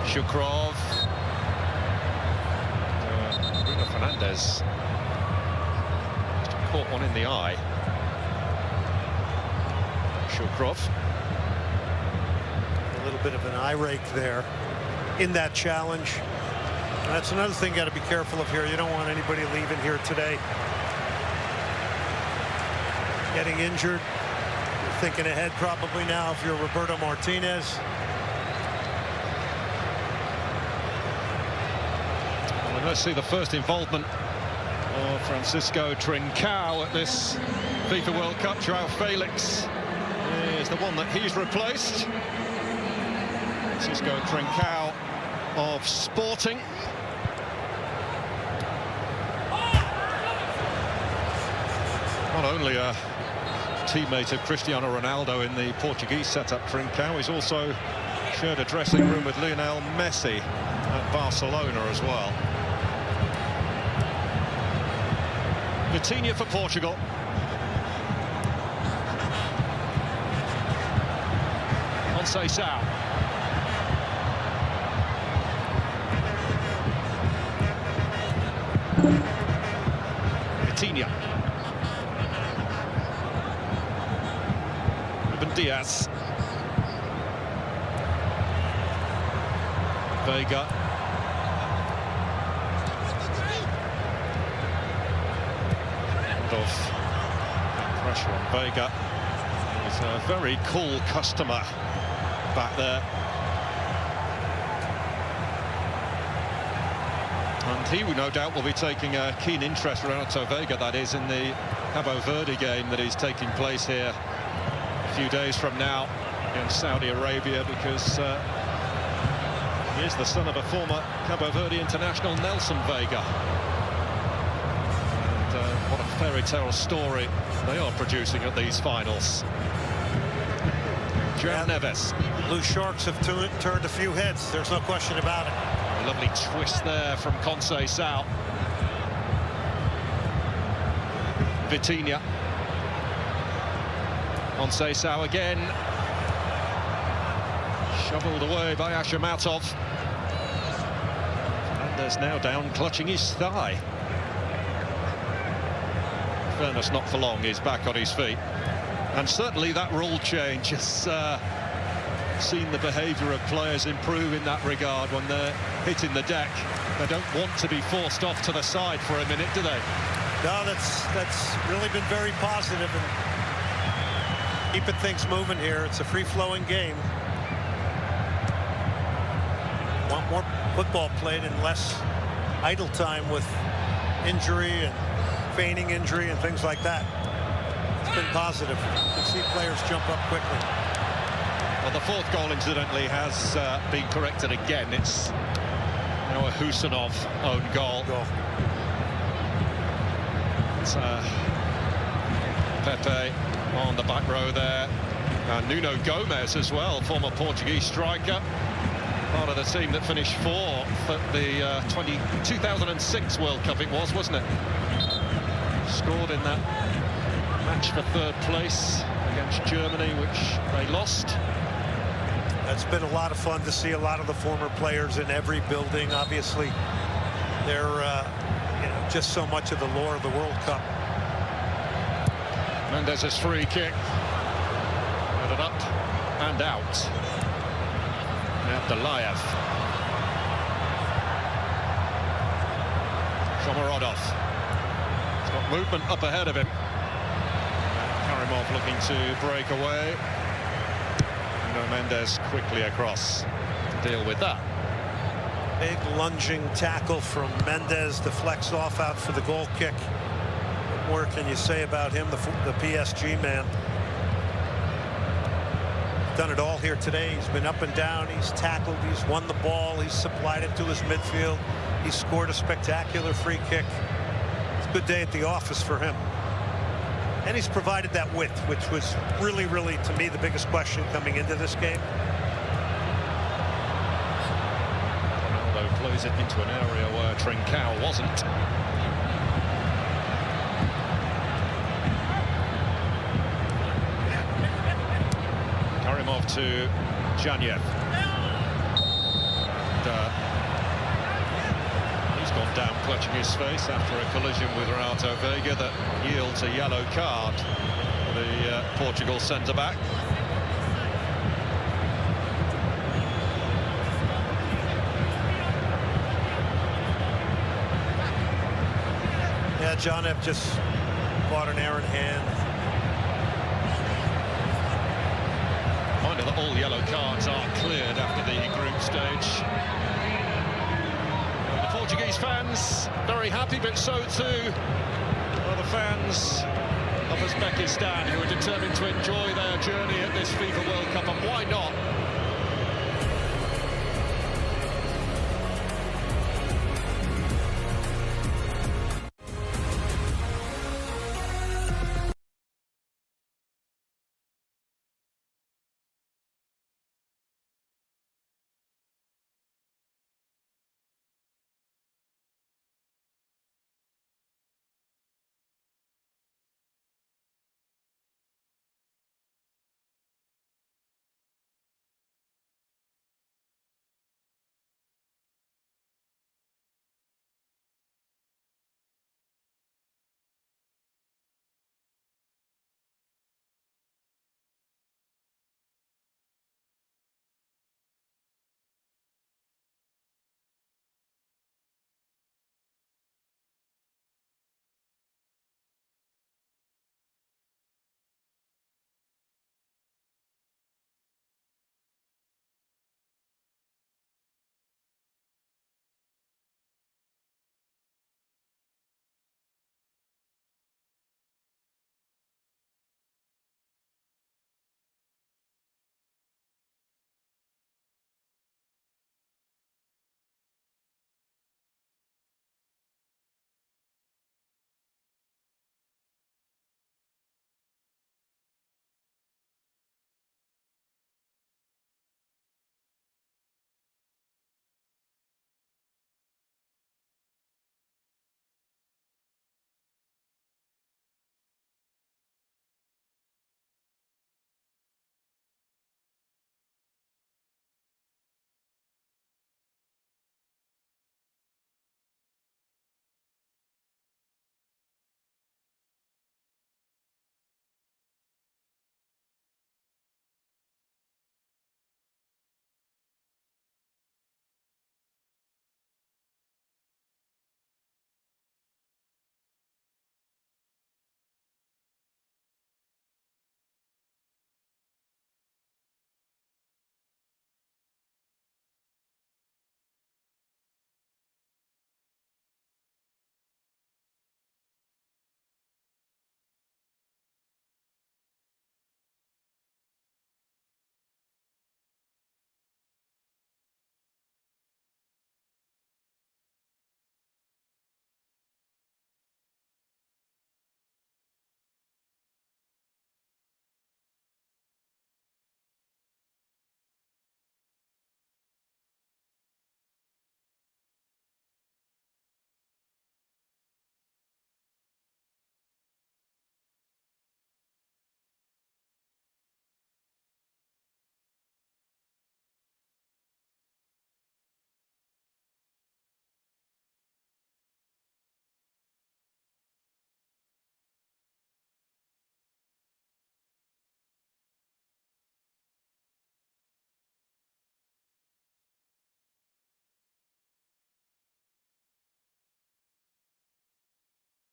Shukrov. Bruno Fernandes caught one in the eye. Shukrov. A little bit of an eye rake there in that challenge. And that's another thing you got to be careful of here. You don't want anybody leaving here today getting injured. You're thinking ahead probably now if you're Roberto Martinez. Well, let's see the first involvement of Francisco Trincao at this FIFA World Cup. Joao Felix is the one that he's replaced. Francisco Trincao of Sporting. Not only a teammate of Cristiano Ronaldo in the Portuguese setup, Trincao, he's also shared a dressing room with Lionel Messi at Barcelona as well. Vitinha for Portugal. Conceição. Vitinha. Ruben Diaz. Vega. Off pressure on Vega. He's a very cool customer back there. And he, no doubt, will be taking a keen interest, Renato Vega, that is, in the Cabo Verde game that is taking place here a few days from now against Saudi Arabia, because he is the son of a former Cabo Verde international, Nelson Vega. And what a fairy tale story they are producing at these finals. João Neves. Blue Sharks have turned a few heads, there's no question about it. A lovely twist there from Conceição. Vitinha. Conceição again. Shoveled away by Ashamatov. Fernandes now down, clutching his thigh. fairness, not for long. He's back on his feet. And certainly that rule change has seen the behaviour of players improve in that regard when they're hitting the deck. They don't want to be forced off to the side for a minute, do they? No, that's really been very positive and keeping things moving here. It's a free-flowing game. Want more football played and less idle time with injury and feigning injury and things like that. It's been positive. You can see players jump up quickly. Well, the fourth goal, incidentally, has been corrected again. It's now a Husanov own goal. It's Pepe on the back row there. Nuno Gomes as well, former Portuguese striker. Part of the team that finished fourth at the 2006 World Cup it was, wasn't it? Scored in that match for third place against Germany, which they lost. It's been a lot of fun to see a lot of the former players in every building. Obviously, they're just so much of the lore of the World Cup. Mendez's free kick. Headed up and out. Abdullayev. Shomorodov. He's got movement up ahead of him. Karimov looking to break away. Mendez quickly across to deal with that. Big lunging tackle from Mendez, deflects off out for the goal kick. What more can you say about him, the PSG man? Done it all here today. He's been up and down, he's tackled, he's won the ball, he's supplied it to his midfield, he scored a spectacular free kick. It's a good day at the office for him. And he's provided that width, which was really, to me, the biggest question coming into this game. Ronaldo plays it into an area where Trincao wasn't. Karimov to Janyev. He's gone down clutching his face after a collision with Renato Vega that yields a yellow card for the Portugal centre-back. Yeah, Janyev just caught an errant hand. Reminder that all yellow cards are cleared after the group stage. The Portuguese fans very happy, but so too are the fans of Uzbekistan, who are determined to enjoy their journey at this FIFA World Cup, and why not?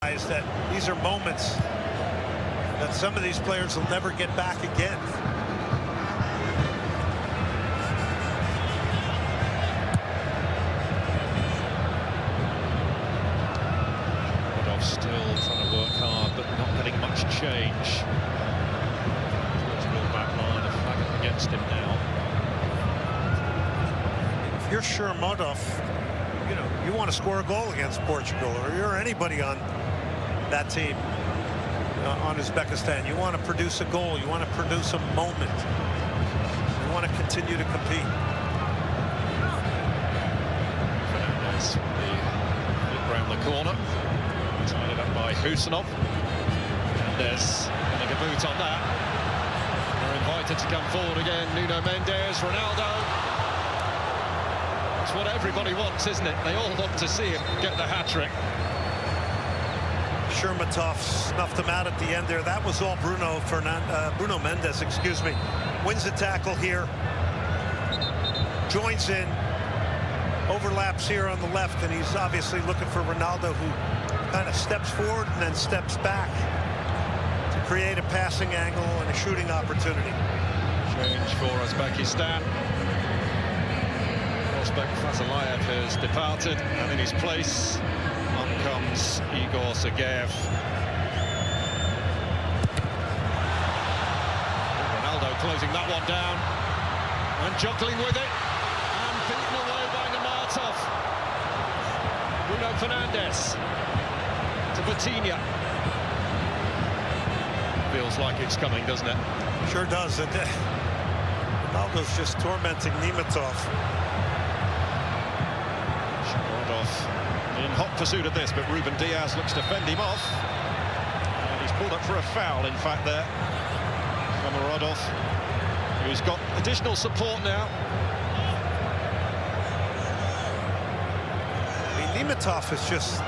That these are moments that some of these players will never get back again. Still trying to work hard, but not getting much change. Portugal back line, a flag up against him now. If you're Shermodov, you know, you want to score a goal against Portugal, or you're anybody on that team, on Uzbekistan. You want to produce a goal. You want to produce a moment. You want to continue to compete. Fernandez with the look round the corner. Tied it up by Husanov. Mendes getting a boot on that. They're invited to come forward again. Nuno Mendes, Ronaldo. It's what everybody wants, isn't it? They all want to see him get the hat-trick. Shermatov snuffed him out at the end there. That was all Bruno Mendes, excuse me. Wins the tackle here. Joins in. Overlaps here on the left, and he's obviously looking for Ronaldo, who kind of steps forward and then steps back to create a passing angle and a shooting opportunity. Change for Uzbekistan. Prospect Fazalayev has departed, and in his place on comes Igor Sergeyev. Ronaldo closing that one down and juggling with it and beaten away by Namatov. Bruno Fernandes to Vitinha. Feels like it's coming, doesn't it? Sure does. Ronaldo's just tormenting Nematov. In hot pursuit of this, but Ruben Diaz looks to fend him off. And he's pulled up for a foul, in fact, there. Shomurodov, who's got additional support now. I mean, Nematov is just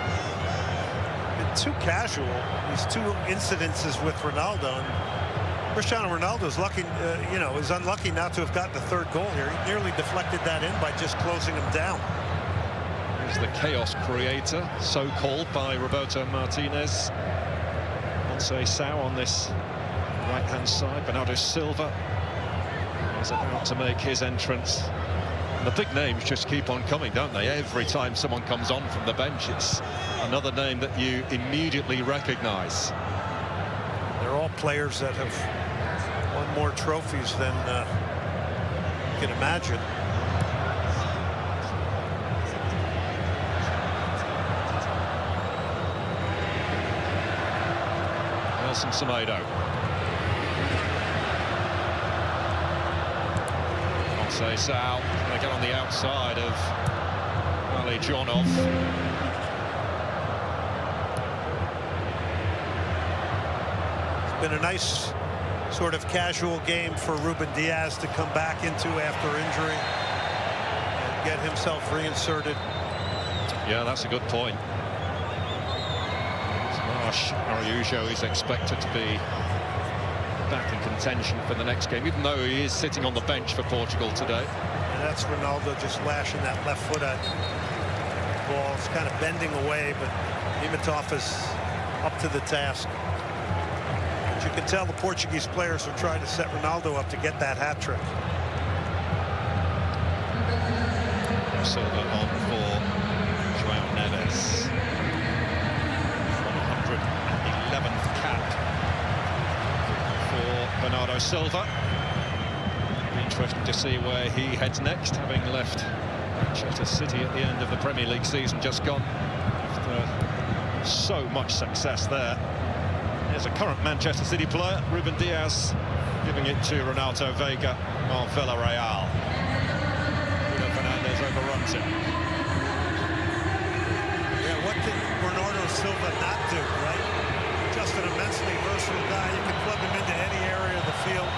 been too casual. These two incidences with Ronaldo. And Cristiano Ronaldo's lucky, is unlucky not to have gotten the third goal here. He nearly deflected that in by just closing him down. The chaos creator, so-called by Roberto Martinez. Once Sao on this right-hand side. Bernardo Silva is about to make his entrance. And the big names just keep on coming, don't they? Every time someone comes on from the bench, it's another name that you immediately recognise. They're all players that have won more trophies than you can imagine. Semedo. Once Sao, they get on the outside of Ali Jonov. It's been a nice sort of casual game for Ruben Diaz to come back into after injury and get himself reinserted. Yeah, that's a good point. Araujo is expected to be back in contention for the next game, even though he is sitting on the bench for Portugal today. And that's Ronaldo just lashing that left foot at the ball. It's kind of bending away, but Nematov is up to the task. But you can tell the Portuguese players are trying to set Ronaldo up to get that hat-trick. Silva on for João Neves. 11th cap for Bernardo Silva. Be interesting to see where he heads next, having left Manchester City at the end of the Premier League season just gone, after so much success there. Here's a current Manchester City player, Ruben Diaz, giving it to Ronaldo Vega of Villarreal. Bruno Fernandes overruns him. Yeah, what did Bernardo Silva not do, right? Just an immensely versatile guy. You can plug him into any area of the field.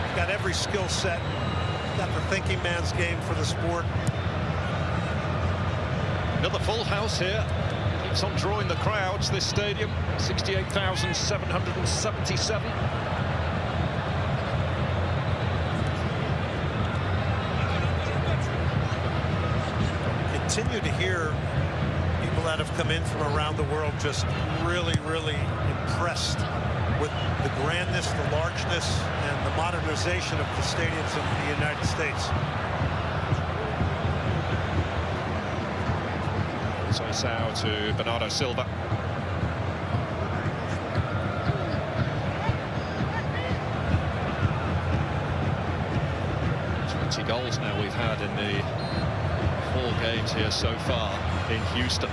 He's got every skill set. He's got the thinking man's game for the sport. Another full house here. Keeps on drawing the crowds, this stadium. 68,777. Continue to hear people that have come in from around the world just really, really impressed with the grandness, the largeness, and the modernization of the stadiums in the United States. So Sao to Bernardo Silva. Goals now we've had in the 4 games here so far in Houston.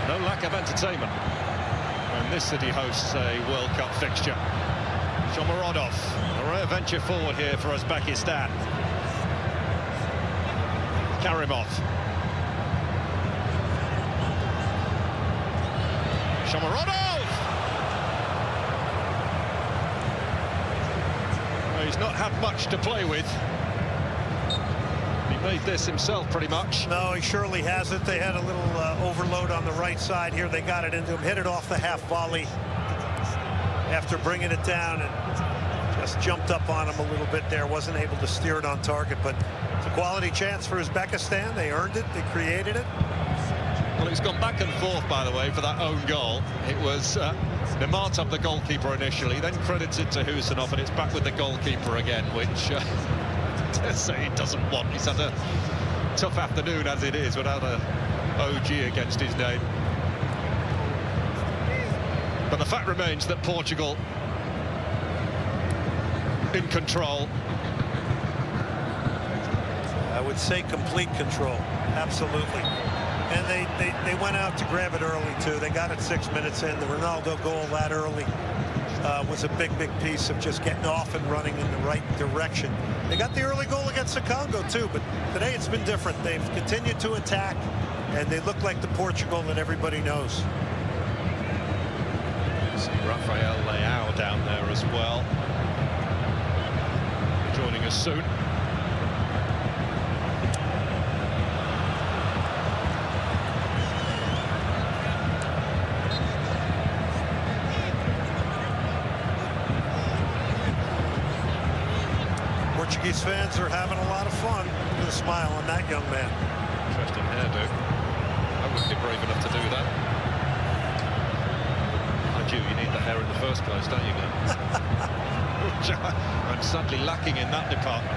No lack of entertainment when this city hosts a World Cup fixture. Shomurodov, a rare venture forward here for Uzbekistan. Karimov. Shomurodov! Well, he's not had much to play with. He made this himself pretty much. No, he surely hasn't. They had a little overload on the right side here. They got it into him, hit it off the half volley after bringing it down, and just jumped up on him a little bit there. Wasn't able to steer it on target, but it's a quality chance for Uzbekistan. They earned it. They created it. Well, it's gone back and forth, by the way, for that own goal. It was Nematov, the goalkeeper, initially, then credited to Husanov, and it's back with the goalkeeper again, which to say he doesn't want. He's had a tough afternoon as it is without a OG against his name. But the fact remains that Portugal in control. I would say complete control, absolutely. And they went out to grab it early too. They got it 6 minutes in. The Ronaldo goal that early was a big piece of just getting off and running in the right direction. They got the early goal against the Congo too, but today it's been different. They've continued to attack, and they look like the Portugal that everybody knows. See Rafael Leao down there as well, joining us soon. Portuguese fans are having a lot of fun. Look at the smile on that young man. Interesting hairdo. I wouldn't be brave enough to do that. Mind you need the hair in the first place, don't you, Glenn? Which I'm sadly lacking in that department.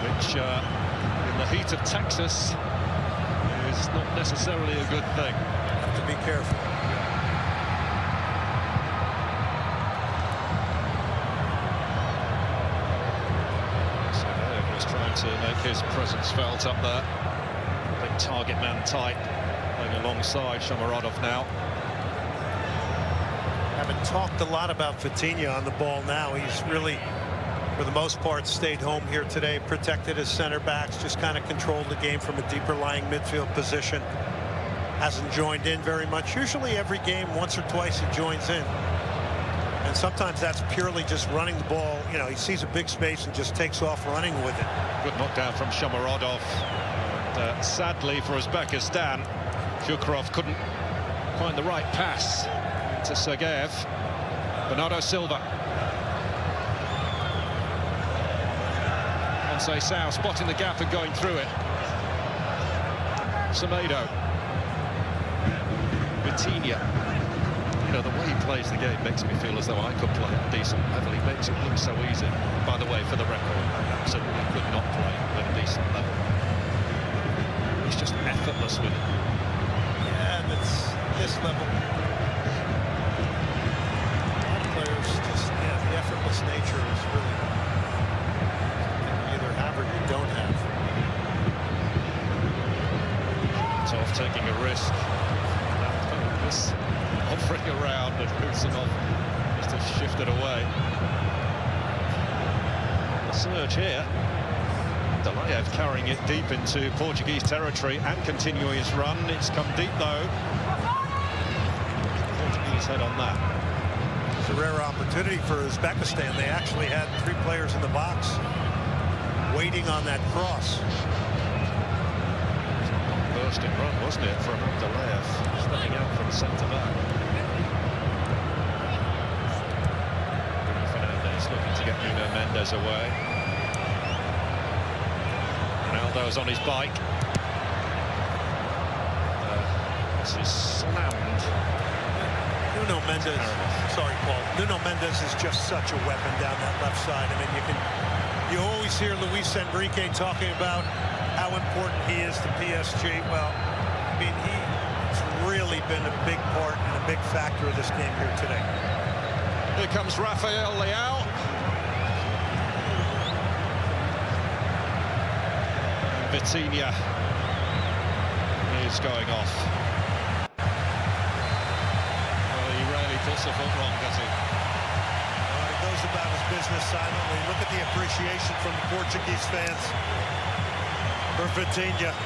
Which, in the heat of Texas, is not necessarily a good thing. Have to be careful. To make his presence felt up there. Big target man type playing alongside Shomurodov now. Haven't talked a lot about Vitinha on the ball now. He's really, for the most part, stayed home here today, protected his center backs, just kind of controlled the game from a deeper lying midfield position. Hasn't joined in very much. Usually every game, once or twice, he joins in. And sometimes that's purely just running the ball. You know, he sees a big space and just takes off running with it. Good knockdown from Shomurodov. And, sadly for Uzbekistan, Shukrov couldn't find the right pass to Sergeyev. Bernardo Silva. Sao spotting the gap and going through it. Semedo. Vitinha. You know, the way he plays the game makes me feel as though I could play at a decent level. He makes it look so easy. By the way, for the record, I absolutely could not play at a decent level. He's just effortless with it. Yeah, and it's this level. A lot of players just, yeah, the effortless nature is really you either have or you don't have. It's off taking a risk. Offering around, and Husanov just has shifted away. The surge here. Delayev carrying it deep into Portuguese territory and continuing his run. It's come deep though. Portuguese head on that. It's a rare opportunity for Uzbekistan. They actually had 3 players in the box waiting on that cross. Bursting run, wasn't it, from Delayev, stepping out from centre back. Looking to get Nuno Mendes away. Ronaldo's on his bike. This is slammed. Nuno Mendes, sorry, Paul. Nuno Mendes is just such a weapon down that left side. I mean, you always hear Luis Enrique talking about how important he is to PSG. Well, I mean, he's really been a big part and a big factor of this game here today. Here comes Rafael Leao. Vitinha is going off. Well, he rarely puts the foot wrong, does he? He goes about his business silently. Look at the appreciation from the Portuguese fans for Vitinha.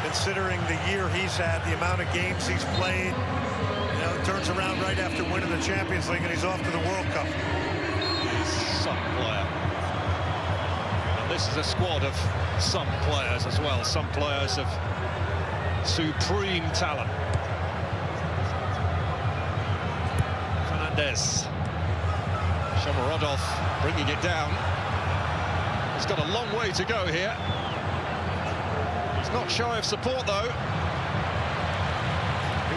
Considering the year he's had, the amount of games he's played, you know, turns around right after winning the Champions League and he's off to the World Cup. He's some player. And this is a squad of some players as well, some players of supreme talent. Fernandez. Shomorodov bringing it down. He's got a long way to go here. He's not shy of support though.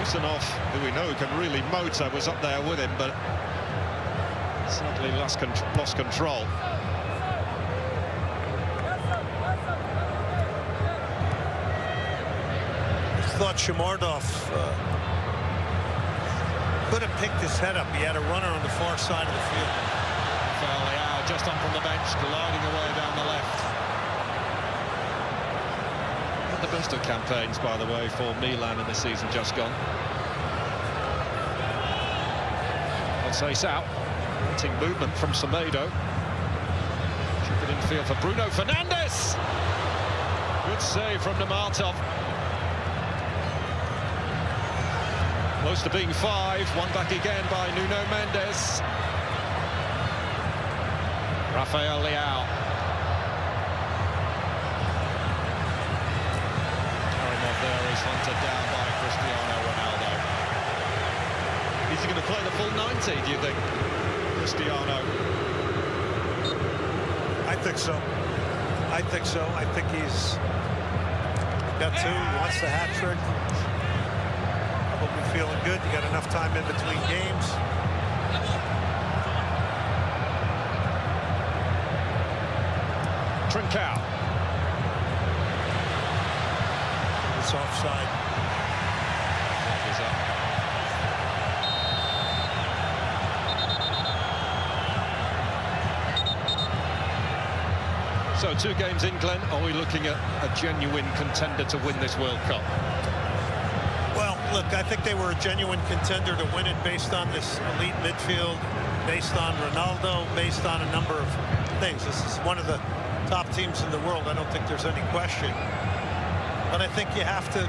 Usanov, who we know can really motor, was up there with him, but sadly lost control. I thought Shomorodov could have picked his head up. He had a runner on the far side of the field. Rafael Leao just on from the bench, gliding away down the left. Not the best of campaigns, by the way, for Milan in the season just gone. I'd say it's out. Wanting movement from Semedo. Chip it in field for Bruno Fernandes. Good save from Nematov. Close to being 5, one back again by Nuno Mendes. Rafael Leao. Karimov there is hunted down by Cristiano Ronaldo. Is he going to play the full 90, do you think, Cristiano? I think so. I think so. I think he's got 2, wants the hat-trick. Probably feeling good. You got enough time in between games. Trincao. It's offside. He's up. So 2 games in, Glenn. Are we looking at a genuine contender to win this World Cup? Well, look, I think they were a genuine contender to win it based on this elite midfield, based on Ronaldo, based on a number of things. This is one of the top teams in the world. I don't think there's any question. But I think you have to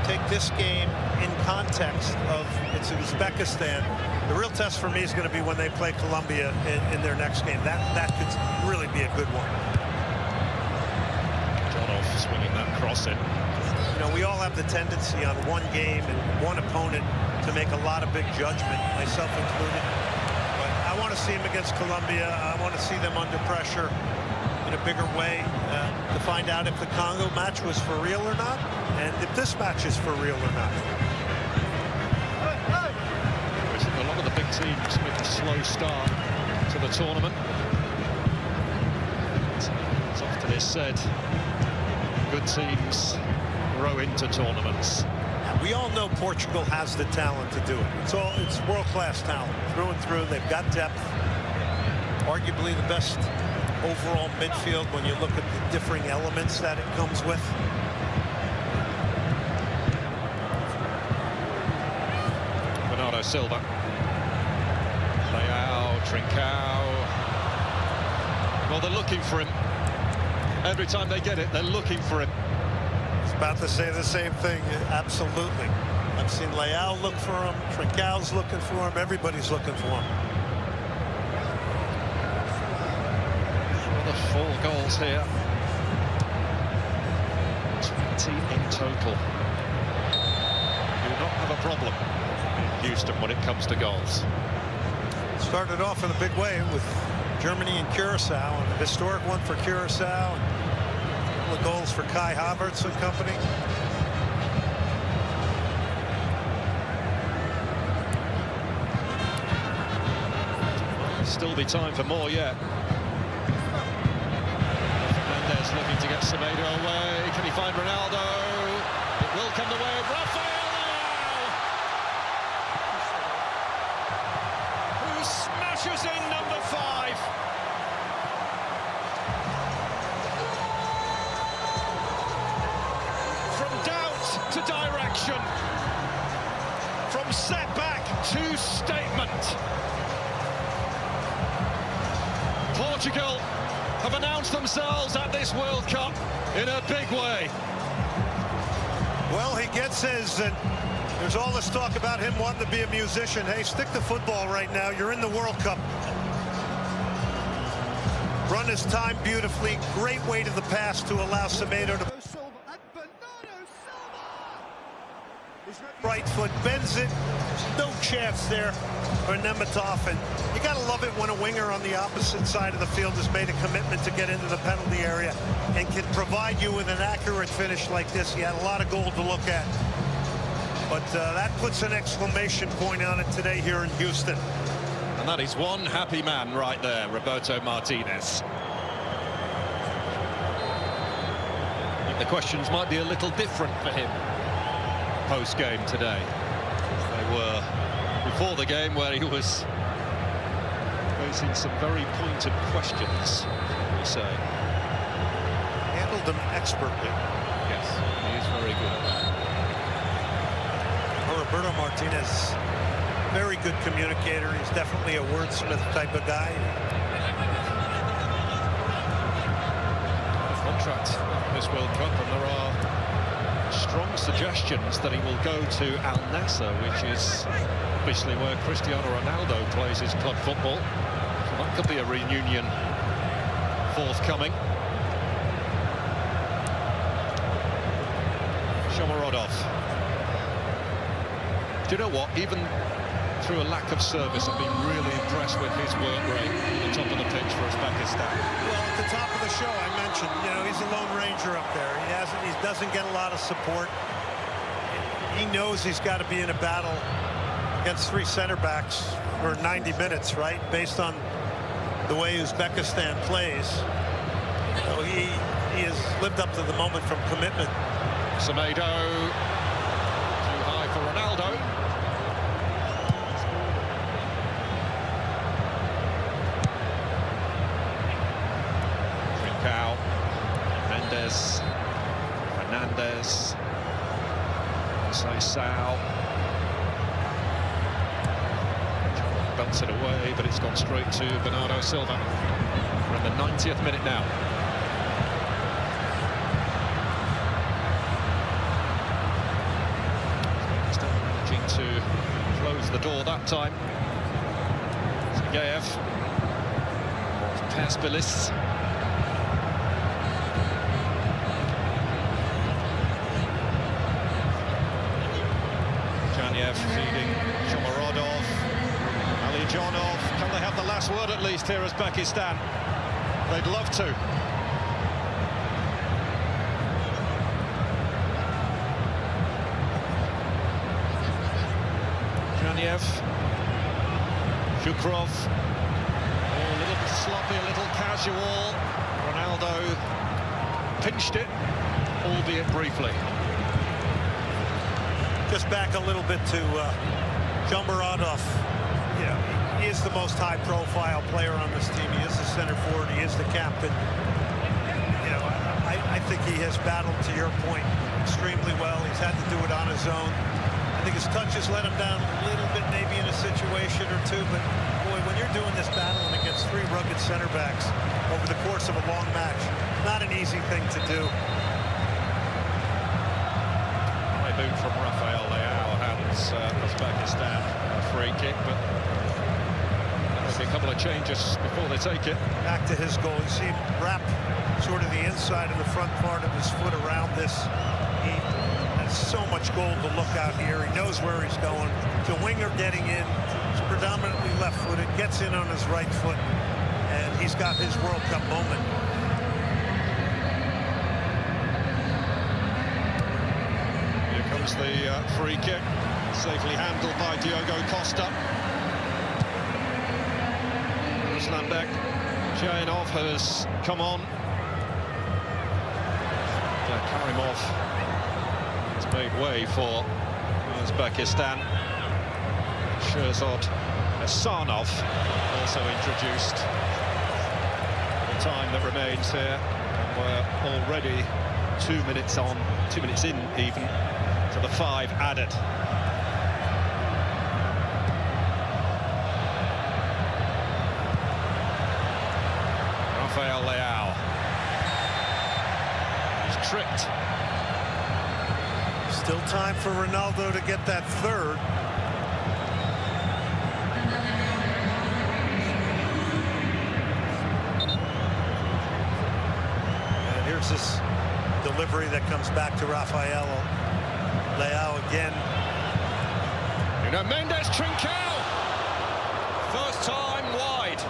take this game in context of it's Uzbekistan. The real test for me is going to be when they play Colombia in their next game. That could really be a good one. Johnov swinging that cross in. You know, we all have the tendency on one game and one opponent to make a lot of big judgment, myself included. But I want to see them against Colombia. I want to see them under pressure in a bigger way to find out if the Congo match was for real or not, and if this match is for real or not. A lot of the big teams with a slow start to the tournament. As often is said, good teams grow into tournaments. We all know Portugal has the talent to do it. It's world-class talent through and through. They've got depth. Arguably the best overall midfield when you look at the differing elements that it comes with. Bernardo Silva. Leao, Trincao. Well, they're looking for him. Every time they get it, they're looking for him. About to say the same thing. Absolutely. I've seen Leao look for him. Trincao's looking for him. Everybody's looking for him. The 4 goals here. 20 in total. Do not have a problem in Houston when it comes to goals. Started off in a big way with Germany and Curacao, and a historic one for Curacao. The goals for Kai Havertz and company. Still be time for more yet. Fernandez looking to get Semedo away. Can he find Ronaldo? It will come the way of Rafael Leao, who smashes in number 5. From doubt to direction, from setback to statement. Portugal have announced themselves at this World Cup in a big way. Well, he gets his, and there's all this talk about him wanting to be a musician. Hey, stick to football right now. You're in the World Cup. Run his time beautifully. Great way to the pass to allow Semedo to... Right foot bends it. No chance there for Nemetov, and you gotta love it when a winger on the opposite side of the field has made a commitment to get into the penalty area and can provide you with an accurate finish like this. He had a lot of goal to look at, but that puts an exclamation point on it today here in Houston. And that is one happy man right there, Roberto Martinez. I think the questions might be a little different for him post-game today. They were before the game, where he was facing some very pointed questions, we say. Handled them expertly. Yes, he is very good at that. Well, Roberto Martinez, very good communicator. He's definitely a wordsmith type of guy. Contract this World Cup, and there are strong suggestions that he will go to Al Nassr, which is obviously where Cristiano Ronaldo plays his club football. So that could be a reunion forthcoming. Shomorodov. Do you know what? Even through a lack of service, I've been really impressed with his work rate at the top of the pitch for Uzbekistan. Well, at the top of the show, I mentioned, you know, he's a lone ranger up there. He doesn't get a lot of support. He knows he's got to be in a battle against 3 center backs for 90 minutes, right? Based on the way Uzbekistan plays. So he has lived up to the moment from commitment. Semedo, too high for Ronaldo. Trincao, Mendes, Fernandez, Sao. Belts it away, but it's gone straight to Bernardo Silva. We're in the 90th minute now. Still managing to close the door that time. Sergeyev, Perspilis. Janiev feeding Shomorodov. Alijonov. Can they have the last word at least here, Uzbekistan? They'd love to. Janiev. Shukrov. Oh, a little sloppy, a little casual. Ronaldo pinched it, albeit briefly. Just back a little bit to Shomorodov. You know, he is the most high-profile player on this team. He is the center forward. He is the captain. You know, I think he has battled, to your point, extremely well. He's had to do it on his own. I think his touch has let him down a little bit, maybe in a situation or two. But boy, when you're doing this battling against 3 rugged center backs over the course of a long match, not an easy thing to do. Boot from Rafael Leao hands Uzbekistan a free kick, but there'll be a couple of changes before they take it. Back to his goal. You see him wrap sort of the inside of the front part of his foot around this. He has so much goal to look out here. He knows where he's going. The winger getting in. He's predominantly left-footed, gets in on his right foot, and he's got his World Cup moment. The free kick, safely handled by Diogo Costa. Ruslanbek Chayanov has come on. Karimov has made way for Uzbekistan. Sherzod Hasanov also introduced. The time that remains here, and we're already 2 minutes on, 2 minutes in even, to the 5 added. Rafael Leao. He's tricked. Still time for Ronaldo to get that third. And here's this delivery that comes back to Rafael Leao again. Mendes Trincao. First time wide.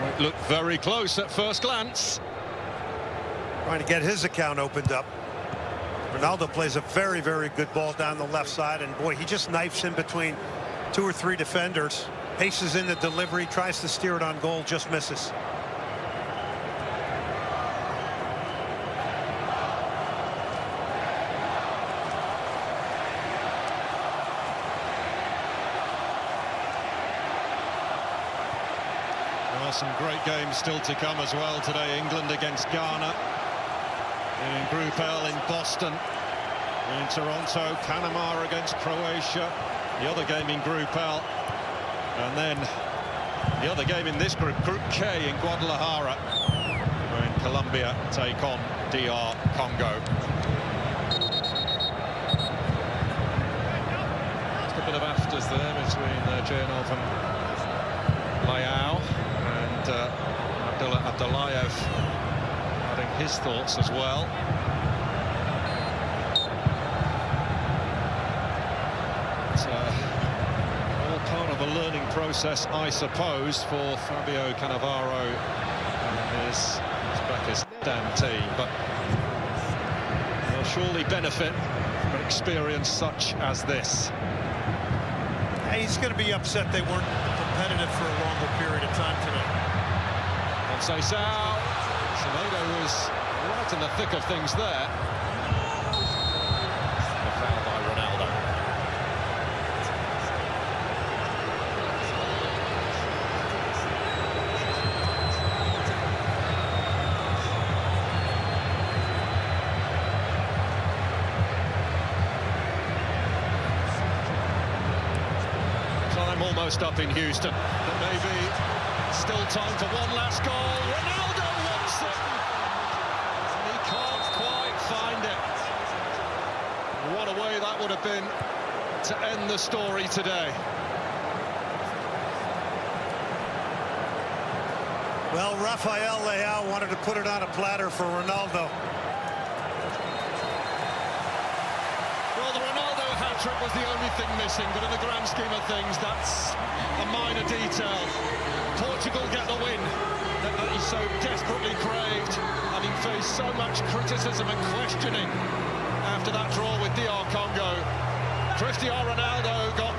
Might look very close at first glance. Trying to get his account opened up. Ronaldo plays a very, very good ball down the left side, and boy, he just knifes in between 2 or 3 defenders, paces in the delivery, tries to steer it on goal, just misses. Some great games still to come as well today. England against Ghana in Group L in Boston. In Toronto, Panama against Croatia, the other game in Group L. And then the other game in this group, Group K in Guadalajara, when Colombia take on DR Congo. Just a bit of afters there between Chayanov and Leao. Abdullayev adding his thoughts as well. It's all part of a learning process, I suppose, for Fabio Cannavaro and his Uzbekistan team, but they'll surely benefit from an experience such as this. He's going to be upset they weren't competitive for a longer period of time today. Semedo was right in the thick of things there. A foul by Ronaldo. Time almost up in Houston, but maybe still time for one last goal. Ronaldo wants it, and he can't quite find it. What a way that would have been to end the story today. Well, Rafael Leao wanted to put it on a platter for Ronaldo. Well, the Ronaldo hat-trick was the only thing missing, but in the grand scheme of things, that's a minor detail. Portugal get the win that he so desperately craved, having faced so much criticism and questioning after that draw with DR Congo. Cristiano Ronaldo got